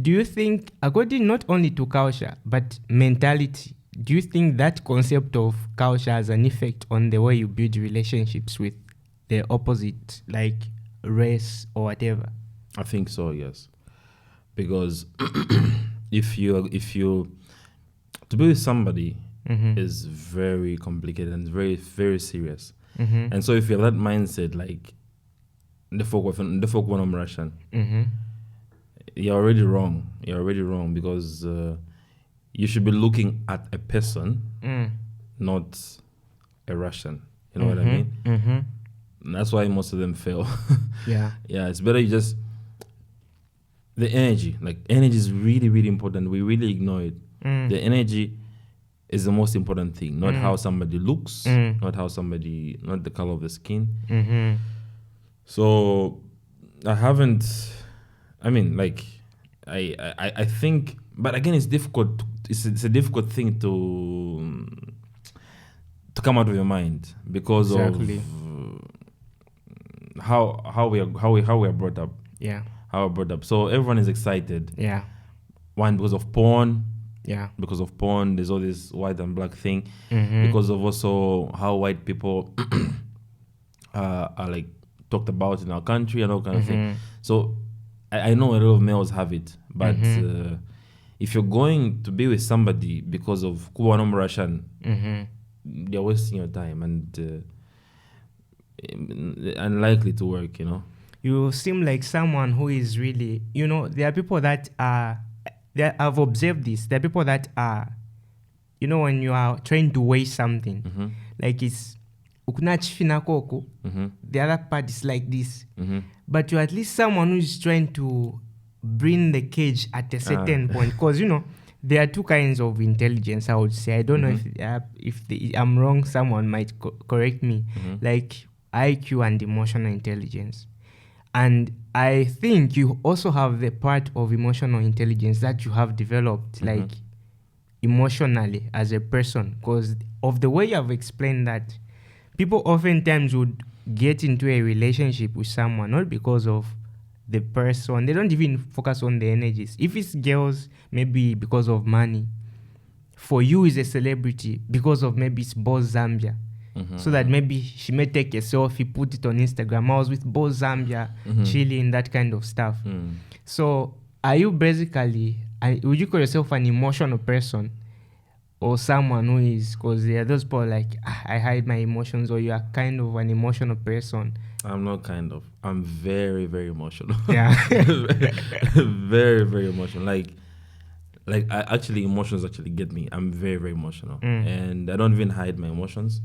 Do you think, according not only to culture, but mentality, do you think that concept of culture has an effect on the way you build relationships with the opposite, like race or whatever? I think so, yes. Because if you to be with somebody is very complicated and very, very serious. And so if you have that mindset, like the folk want Russian, you're already wrong. You're already wrong because you should be looking at a person, not a Russian. You know what I mean? And that's why most of them fail. Yeah. Yeah, it's better you just the energy. Like, energy is really, really important. We really ignore it. The energy is the most important thing, not how somebody looks, not the color of the skin. So I think, but again, it's difficult. It's a difficult thing to come out of your mind because of how we are brought up. Yeah. How we're brought up. So everyone is excited. Yeah. One, because of porn. Yeah. Because of porn, there's all this white and black thing. Because of also how white people are like talked about in our country and all kind of thing. So I know a lot of males have it, but if you're going to be with somebody because of Kuwanom Russian, they're wasting your time and unlikely to work, you know. You seem like someone who is really, you know, there are people that are, I've observed this, there are people that are, you know, when you are trying to weigh something, like it's, the other part is like this, but you're at least someone who is trying to bring the cage at a certain point, because, you know, there are two kinds of intelligence, I would say. I don't know if I'm wrong, someone might correct me, like IQ and emotional intelligence. And I think you also have the part of emotional intelligence that you have developed, like emotionally as a person, because of the way you have explained that. People oftentimes would get into a relationship with someone not because of the person. They don't even focus on the energies. If it's girls, maybe because of money. For you, is a celebrity because of maybe it's Boss Zambia. So that maybe she may take a selfie, put it on Instagram. I was with Boss Zambia, chilling, that kind of stuff. So are you basically, would you call yourself an emotional person? Or someone who is, because there are those people like, I hide my emotions, or you are kind of an emotional person? I'm not kind of. I'm very, very emotional. Yeah. Very, very emotional. Like emotions actually get me. I'm very, very emotional. And I don't even hide my emotions.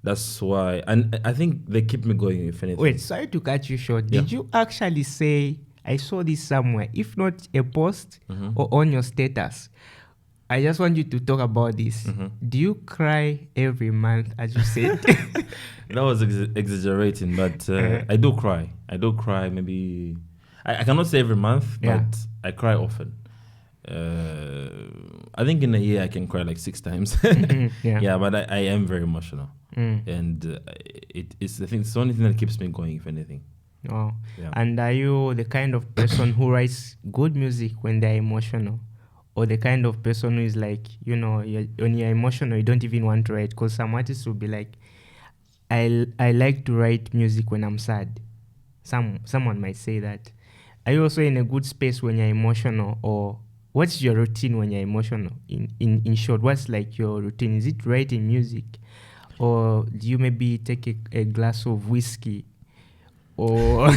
That's why. And I think they keep me going, if anything. Wait, sorry to cut you short. Did you actually say, I saw this somewhere, if not a post or on your status? I just want you to talk about this. Do you cry every month, as you said? That was exaggerating, but I do cry. I do cry maybe... I cannot say every month, but I cry often. I think in a year I can cry like 6 times. Yeah, but I am very emotional. And it's the thing. It's the only thing that keeps me going, if anything. Oh. Yeah. And are you the kind of person who writes good music when they're emotional? Or the kind of person who is like, when you're emotional, you don't even want to write? Because some artists will be like, I like to write music when I'm sad. Someone might say that. Are you also in a good space when you're emotional? Or what's your routine when you're emotional? In short, what's like your routine? Is it writing music? Or do you maybe take a glass of whiskey? Or,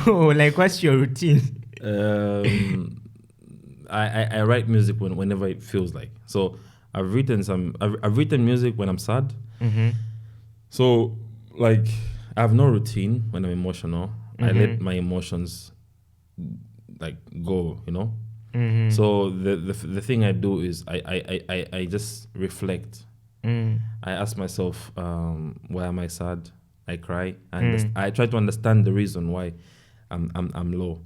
or like, what's your routine? I write music whenever it feels like. So I've written music when I'm sad. So like I have no routine when I'm emotional. I let my emotions like go, So the thing I do is I just reflect. I ask myself, why am I sad? I cry, and I try to understand the reason why I'm low.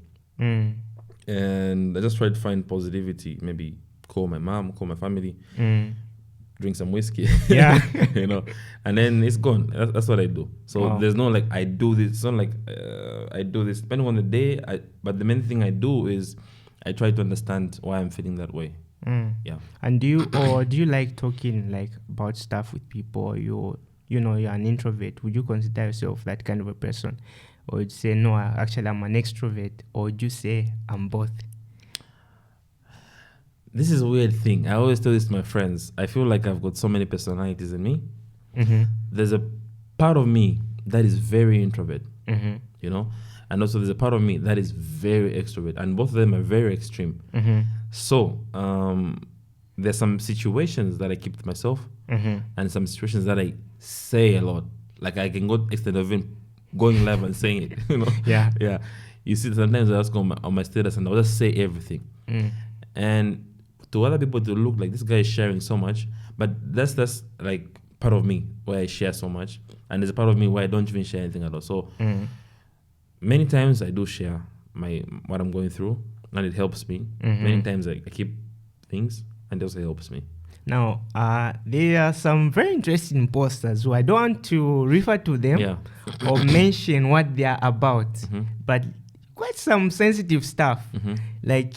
And I just try to find positivity. Maybe call my mom, call my family, drink some whiskey. Yeah. And then it's gone. That's what I do. So there's no like I do this. It's not like I do this depending on the day. But the main thing I do is I try to understand why I'm feeling that way. Yeah. And do you like talking like about stuff with people? Or you're an introvert? Would you consider yourself that kind of a person? Or would you say, no, actually I'm an extrovert? Or would you say I'm both? This is a weird thing. I always tell this to my friends. I feel like I've got so many personalities in me. There's a part of me that is very introvert, and also there's a part of me that is very extrovert, and both of them are very extreme. So there's some situations that I keep to myself, and some situations that I say a lot. Like I can go extend of even going live and saying it, Yeah. You see, sometimes I just go on my status and I'll just say everything. And to other people, to look like this guy is sharing so much, but that's like part of me where I share so much, and there's a part of me where I don't even share anything at all. So many times I do share what I'm going through, and it helps me. Many times I keep things, and it also helps me. Now, there are some very interesting posters who I don't want to refer to them or mention what they are about, but quite some sensitive stuff. Like,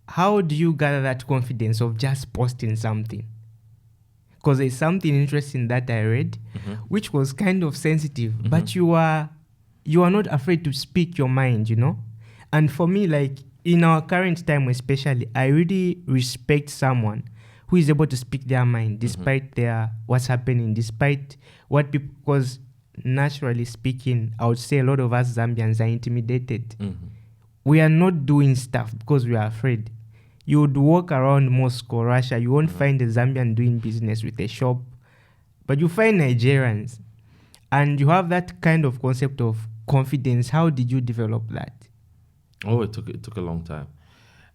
how do you gather that confidence of just posting something? Because there's something interesting that I read, which was kind of sensitive, but you are not afraid to speak your mind, And for me, like in our current time especially, I really respect someone who is able to speak their mind despite what's happening, despite what people, because naturally speaking, I would say a lot of us Zambians are intimidated. We are not doing stuff because we are afraid. You would walk around Moscow, Russia, you won't find a Zambian doing business with a shop, but you find Nigerians, and you have that kind of concept of confidence. How did you develop that? Oh, it took a long time.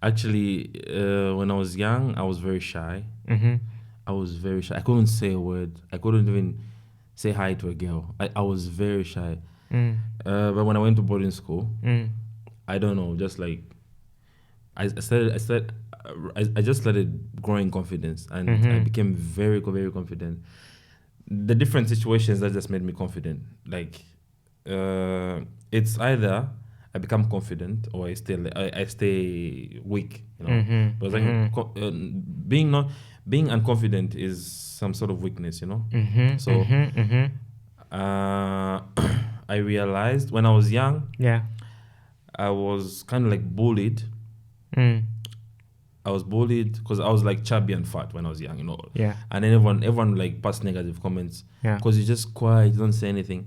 Actually, when I was young, I was very shy. I was very shy. I couldn't say a word. I couldn't even say hi to a girl. I was very shy. But when I went to boarding school, I don't know, just like I started I just started growing confidence, and I became very, very confident. The different situations that just made me confident. Like, it's either I become confident or I stay weak. You know, because being unconfident is some sort of weakness. You know, so I realized when I was young, I was kind of like bullied. I was bullied because I was like chubby and fat when I was young, you know. Yeah. And then everyone like passed negative comments because you just quiet, you don't say anything.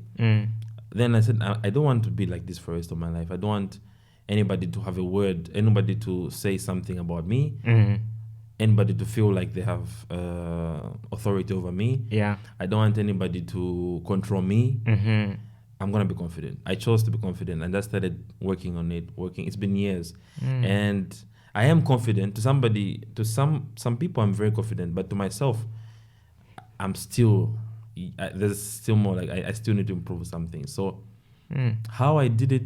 Then I said, I don't want to be like this for the rest of my life. I don't want anybody to have a word, anybody to say something about me, anybody to feel like they have authority over me. Yeah. I don't want anybody to control me. I'm going to be confident. I chose to be confident, and I started working on it. It's been years. And I am confident. To somebody, to some people, I'm very confident. But to myself, I'm still, there's still more. Like, I still need to improve something. So how I did it,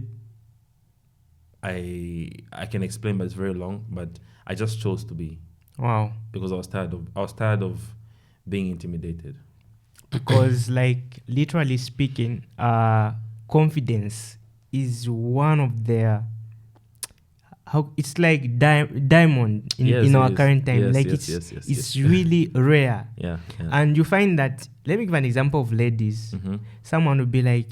I can explain, but it's very long. But I just chose to be. Wow. Because I was tired of being intimidated. Because, like, literally speaking, confidence is one of their, how it's like diamond in our current time. It's really rare. Yeah. And you find that, let me give an example of ladies. Someone will be like,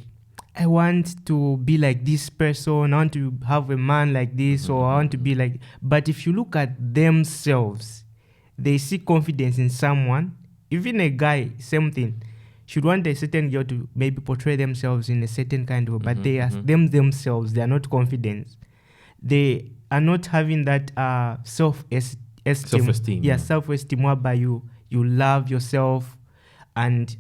I want to be like this person, I want to have a man like this, or I want to be like, but if you look at themselves, they see confidence in someone. Even a guy, same thing, should want a certain girl to maybe portray themselves in a certain kind of way, but they are themselves, they are not confident. They are not having that self-esteem. Yeah, self-esteem, whereby you love yourself. And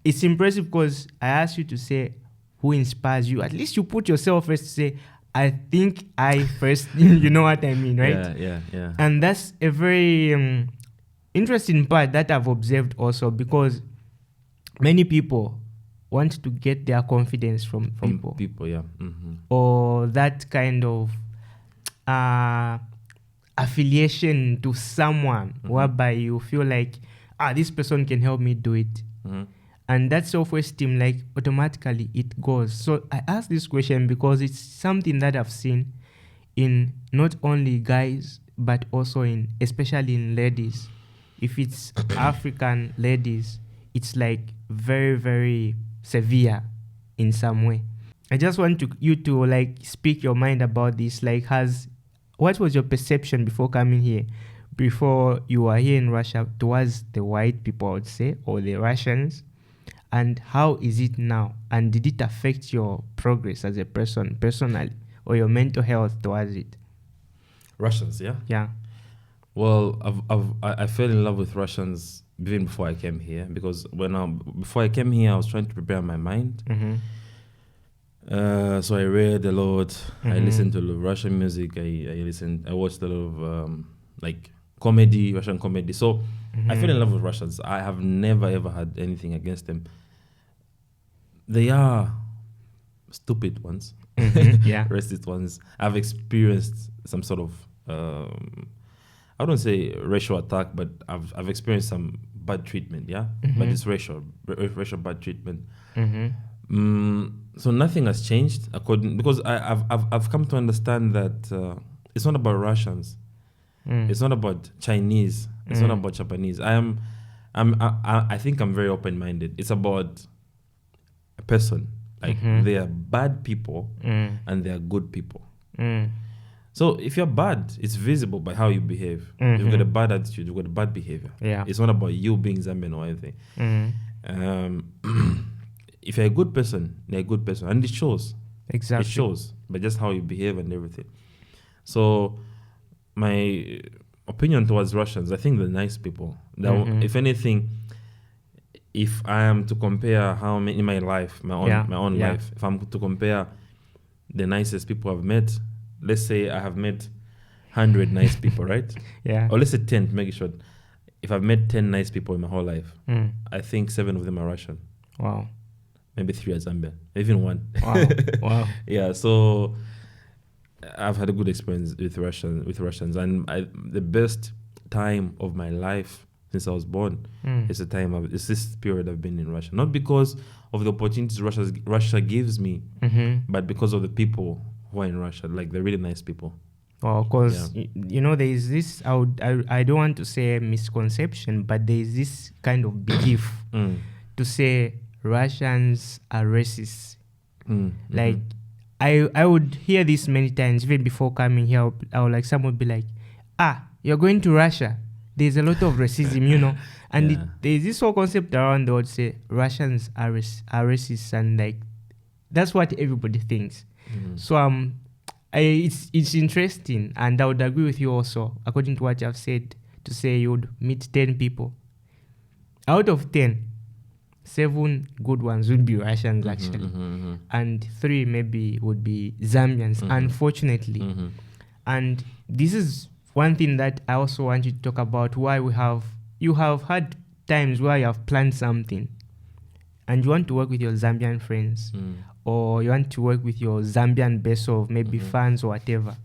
it's impressive because I asked you to say who inspires you. At least you put yourself first to say, I think I first. You know what I mean, right? Yeah. And that's a very interesting part that I've observed also, because many people want to get their confidence from people. Yeah. Or that kind of affiliation to someone whereby you feel like, this person can help me do it. And that self-esteem, like, automatically it goes. So I ask this question because it's something that I've seen in not only guys, but also especially in ladies. If it's African ladies, it's like very, very severe in some way. I just want you to like speak your mind about this. Like, what was your perception before coming here, before you were here in Russia, towards the white people, I would say, or the Russians? And how is it now? And did it affect your progress as a person personally, or your mental health towards it? Russians, yeah? Yeah. Well, I fell in love with Russians even before I came here, because before I came here, I was trying to prepare my mind. So I read a lot. I listened to a lot of Russian music. I watched a lot of like comedy, Russian comedy. So I fell in love with Russians. I have never ever had anything against them. They are stupid ones, Yeah, racist ones. I've experienced some sort of I don't say racial attack, but I've experienced some bad treatment. Yeah, but it's racial bad treatment. So nothing has changed because I've come to understand that it's not about Russians, it's not about Chinese, it's not about Japanese. I think I'm very open-minded. It's about a person. Like, they are bad people and they are good people. So if you're bad, it's visible by how you behave. You've got a bad attitude, you've got a bad behavior. Yeah. It's not about you being Zambian or anything. If you're a good person, you're a good person. And it shows. Exactly. It shows by just how you behave and everything. So my opinion towards Russians, I think they're nice people. If anything, if I am to compare how many in my life, my own life, if I'm to compare the nicest people I've met, let's say I have met 100 nice people, right? Yeah. Or let's say 10 to make it short. If I've met 10 nice people in my whole life, I think 7 of them are Russian. Wow. Maybe 3 are Zambian. Even 1. Wow. Wow. Yeah, so I've had a good experience with Russians, and the best time of my life since I was born is it's this period I've been in Russia. Not because of the opportunities Russia gives me, but because of the people who are in Russia, like they're really nice people. Well, because there is this. I don't want to say misconception, but there is this kind of belief to say Russians are racist. Like I would hear this many times, even before coming here. I would like someone would be like, you're going to Russia. There's a lot of racism, and there's this whole concept around the world say Russians are racist, and like that's what everybody thinks. So it's interesting, and I would agree with you also, according to what you have said, to say you would meet 10 people. Out of 10, 7 good ones would be Russians actually, and 3 maybe would be Zambians, unfortunately. And this is one thing that I also want you to talk about, why you have had times where you have planned something and you want to work with your Zambian friends, or you want to work with your Zambian base of maybe fans or whatever.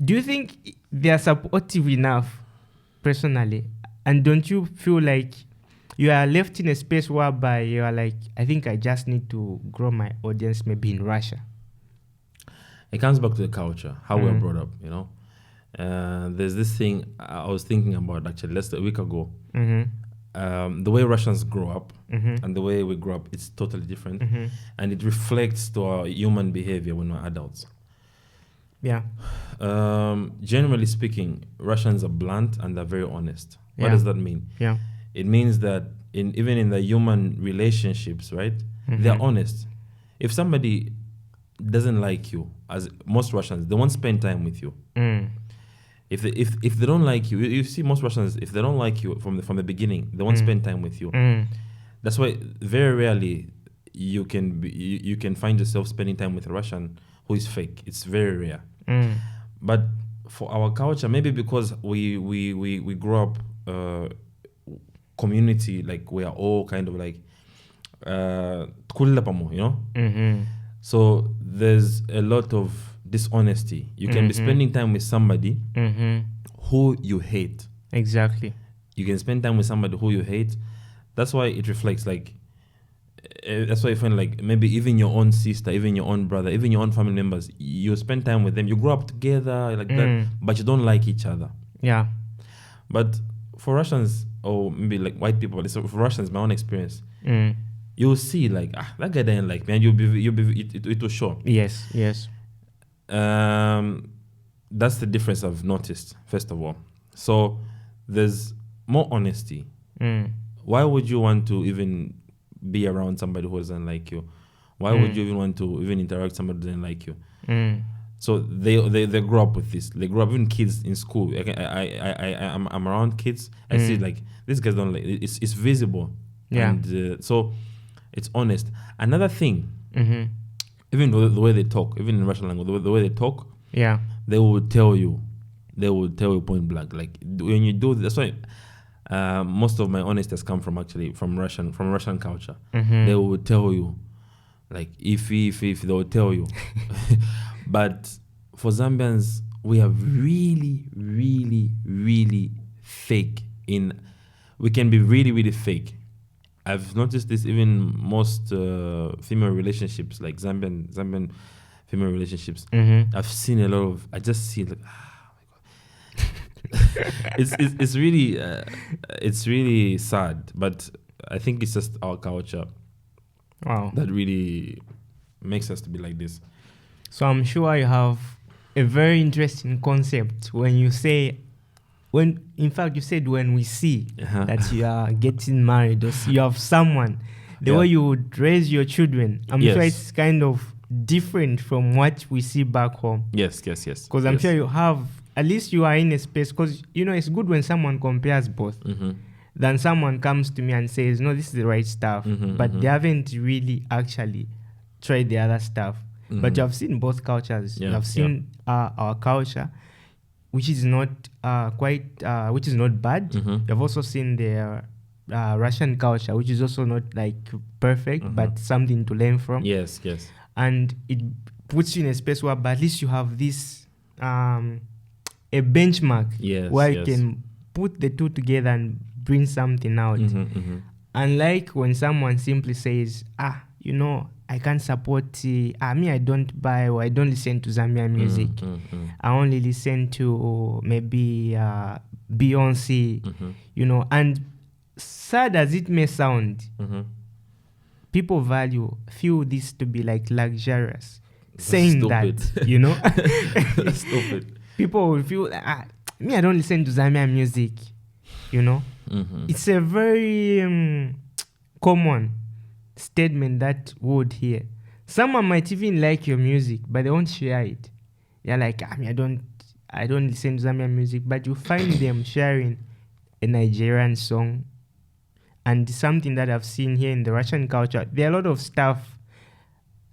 Do you think they are supportive enough personally? And don't you feel like you are left in a space whereby you are like, I think I just need to grow my audience maybe in Russia? It comes back to the culture, how we're brought up, There's this thing I was thinking about actually less than a week ago. The way Russians grow up and the way we grow up, it's totally different. And it reflects to our human behavior when we're adults. Yeah. Generally speaking, Russians are blunt and they're very honest. What does that mean? Yeah. It means that even in the human relationships, right, they're honest. If somebody doesn't like you, as most Russians, they won't spend time with you. If they don't like you, you see most Russians, if they don't like you from the beginning, they won't spend time with you. That's why very rarely you can find yourself spending time with a Russian who is fake. It's very rare. But for our culture, maybe because we grow up community, like we are all kind of like so there's a lot of dishonesty. You can be spending time with somebody who you hate. Exactly. You can spend time with somebody who you hate. That's why it reflects like, that's why I find like maybe even your own sister, even your own brother, even your own family members, you spend time with them, you grow up together like that, but you don't like each other. Yeah. But for Russians, or maybe like white people, for Russians, my own experience, you'll see like, that guy didn't like me, and it will show. Yes. That's the difference I've noticed, first of all. So there's more honesty. Why would you want to even be around somebody who doesn't like you? Why would you even want to even interact with somebody who doesn't like you? So they grow up with this. They grow up, even kids in school. I'm around kids. I see like these guys don't like. It's visible. Yeah. And so it's honest. Another thing, even the way they talk, even in Russian language, the way they talk, they will tell you point blank. Like when you do, that's why most of my honesty has come from Russian culture. They will tell you, like if they will tell you. But for Zambians, we are really, really, really fake. We can be really, really fake. I've noticed this even most female relationships, like Zambian female relationships. I've seen a lot of. I just see like, oh my god, it's really sad. But I think it's just our culture. Wow. That really makes us to be like this. So I'm sure you have a very interesting concept when you say, in fact you said when we see that you are getting married or you have someone, the way you would raise your children, I'm sure it's kind of different from what we see back home. Yes. Because I'm sure you have, at least you are in a space, because it's good when someone compares both. Then someone comes to me and says, no, this is the right stuff, but they haven't really actually tried the other stuff. But you have seen both cultures. You have seen our culture, which is not which is not bad. You have also seen the Russian culture, which is also not like perfect, but something to learn from. Yes. And it puts you in a space where, but at least you have this a benchmark where you can put the two together and bring something out. Unlike when someone simply says, I can't support me, I don't buy or I don't listen to Zambian music. I only listen to maybe Beyonce, and sad as it may sound, people feel this to be like luxurious. Saying stupid. That, That's stupid. People will feel me, I don't listen to Zambian music, It's a very common statement that we would hear. Someone might even like your music, but they won't share it. They're like, I don't listen to Zambian music, but you find them sharing a Nigerian song. And something that I've seen here in the Russian culture, there are a lot of stuff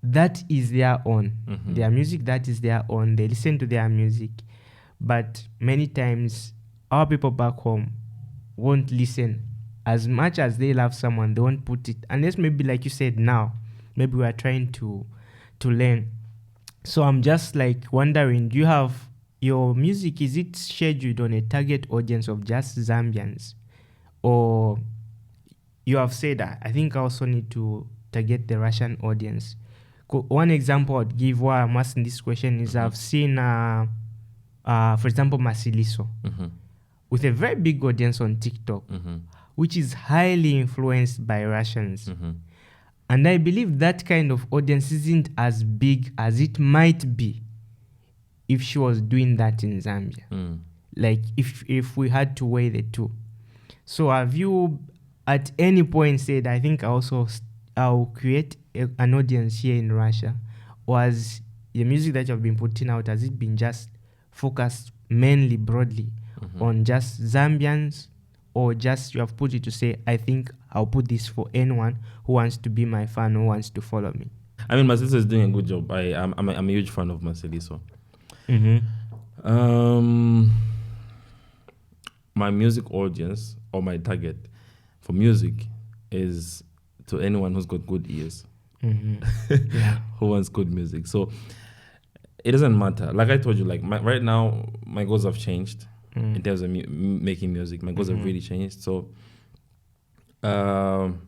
that is their own. Their music that is their own. They listen to their music. But many times, our people back home won't listen. As much as they love someone, they won't put it. Unless maybe, like you said, now, maybe we are trying to learn. So I'm just like wondering, do you have your music, is it scheduled on a target audience of just Zambians? Or you have said that I think I also need to target the Russian audience. One example I'd give why I'm asking this question is I've seen, for example, Masiliso with a very big audience on TikTok, which is highly influenced by Russians. And I believe that kind of audience isn't as big as it might be if she was doing that in Zambia. Like if we had to weigh the two. So have you at any point said, I think I'll create an audience here in Russia? Or has the music that you've been putting out, has it been just focused mainly broadly on just Zambians, or just you have put it to say, I think I'll put this for anyone who wants to be my fan, who wants to follow me? I mean, Marceliso is doing a good job. I'm a huge fan of Marceliso. My music audience, or my target for music, is to anyone who's got good ears, who wants good music. So it doesn't matter. Like I told you, like right now, my goals have changed in terms of making music. My goals have really changed. So Zambian,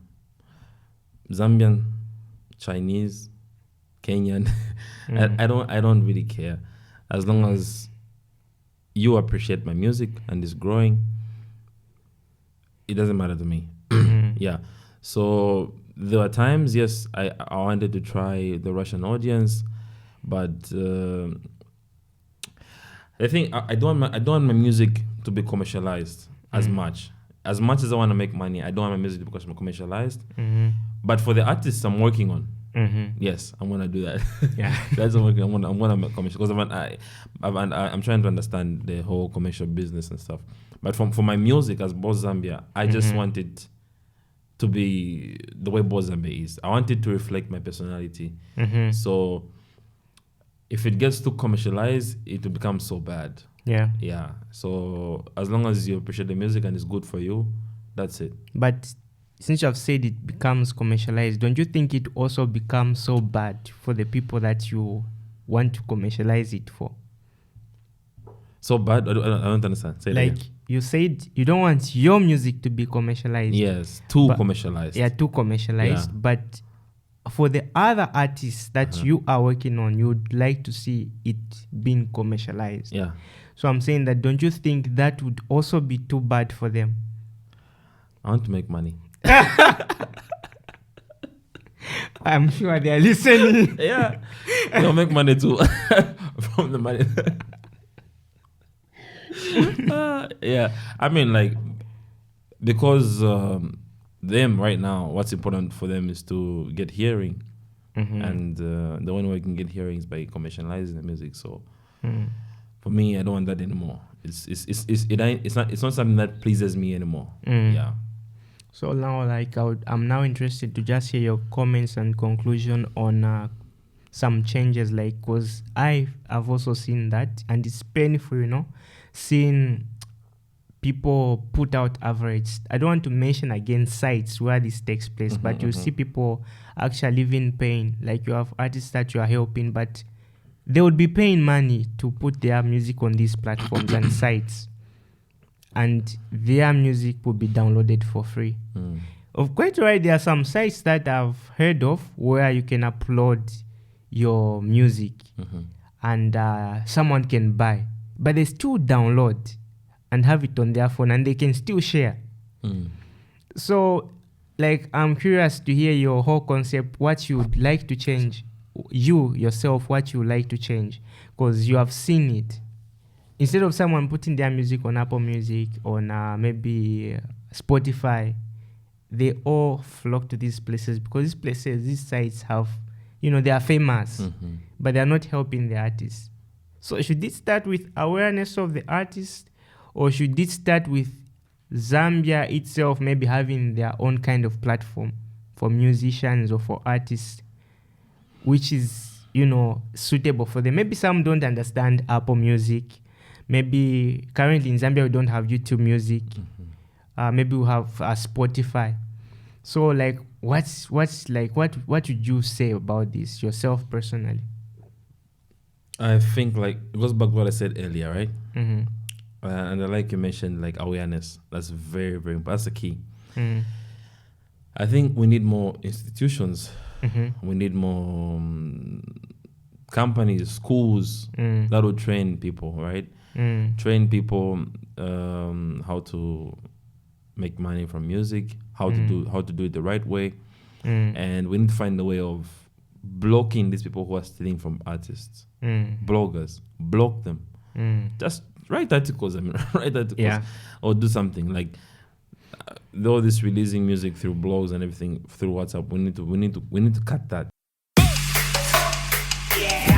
Chinese, Kenyan, I don't really care, as long as you appreciate my music and it's growing. It doesn't matter to me. Yeah. So there were times, yes, I wanted to try the Russian audience, but I think I don't want my music to be commercialized as much. As much as I want to make money, I don't want my music to be commercialized. But for the artists I'm working on, yes, I'm gonna do that. Yeah, that's what I'm gonna make commercial, because I'm trying to understand the whole commercial business and stuff. But for my music as Boss Zambia, I just want it to be the way Boss Zambia is. I want it to reflect my personality. So if it gets too commercialized, it will become so bad. Yeah. So as long as you appreciate the music and it's good for you, that's it. But since you have said it becomes commercialized, don't you think it also becomes so bad for the people that you want to commercialize it for? So bad? I don't understand. Say like you said, you don't want your music to be commercialized. Yes, too commercialized. Yeah, too commercialized. Yeah. But for the other artists that you are working on, you would like to see it being commercialized. Yeah. So I'm saying that, don't you think that would also be too bad for them? I want to make money. I'm sure they are listening. Yeah. They'll make money too from the money. Yeah. I mean, like, because them right now, what's important for them is to get hearing. And the only way you can get hearing is by commercializing the music. So for me, I don't want that anymore. It's not something that pleases me anymore. Yeah. So now, like, I'm now interested to just hear your comments and conclusion on some changes, like, because I've also seen that, and it's painful, seeing people put out average. I don't want to mention again sites where this takes place, but you see people actually living pain. Like, you have artists that you are helping, but they would be paying money to put their music on these platforms and sites, and their music would be downloaded for free. Of quite right, there are some sites that I've heard of where you can upload your music and someone can buy, but they still download and have it on their phone, and they can still share. So, like, I'm curious to hear your whole concept, what you would like to change, you yourself, what you would like to change, because you have seen it. Instead of someone putting their music on Apple Music, on maybe Spotify, they all flock to these places because these places, these sites have, they are famous, but they are not helping the artists. So should it start with awareness of the artist, or should it start with Zambia itself maybe having their own kind of platform for musicians or for artists, which is, suitable for them? Maybe some don't understand Apple Music. Maybe currently in Zambia we don't have YouTube Music. Maybe we have Spotify. So, like, what would you say about this yourself personally? I think, like, it goes back to what I said earlier, right? And like you mentioned, like, awareness. That's very, very important. That's the key. I think we need more institutions. We need more companies, schools that will train people, right? Train people how to make money from music, how to do it the right way, and we need to find a way of blocking these people who are stealing from artists. Bloggers, block them. Just write articles. Or do something like all this releasing music through blogs and everything through WhatsApp. We need to cut that. Yeah.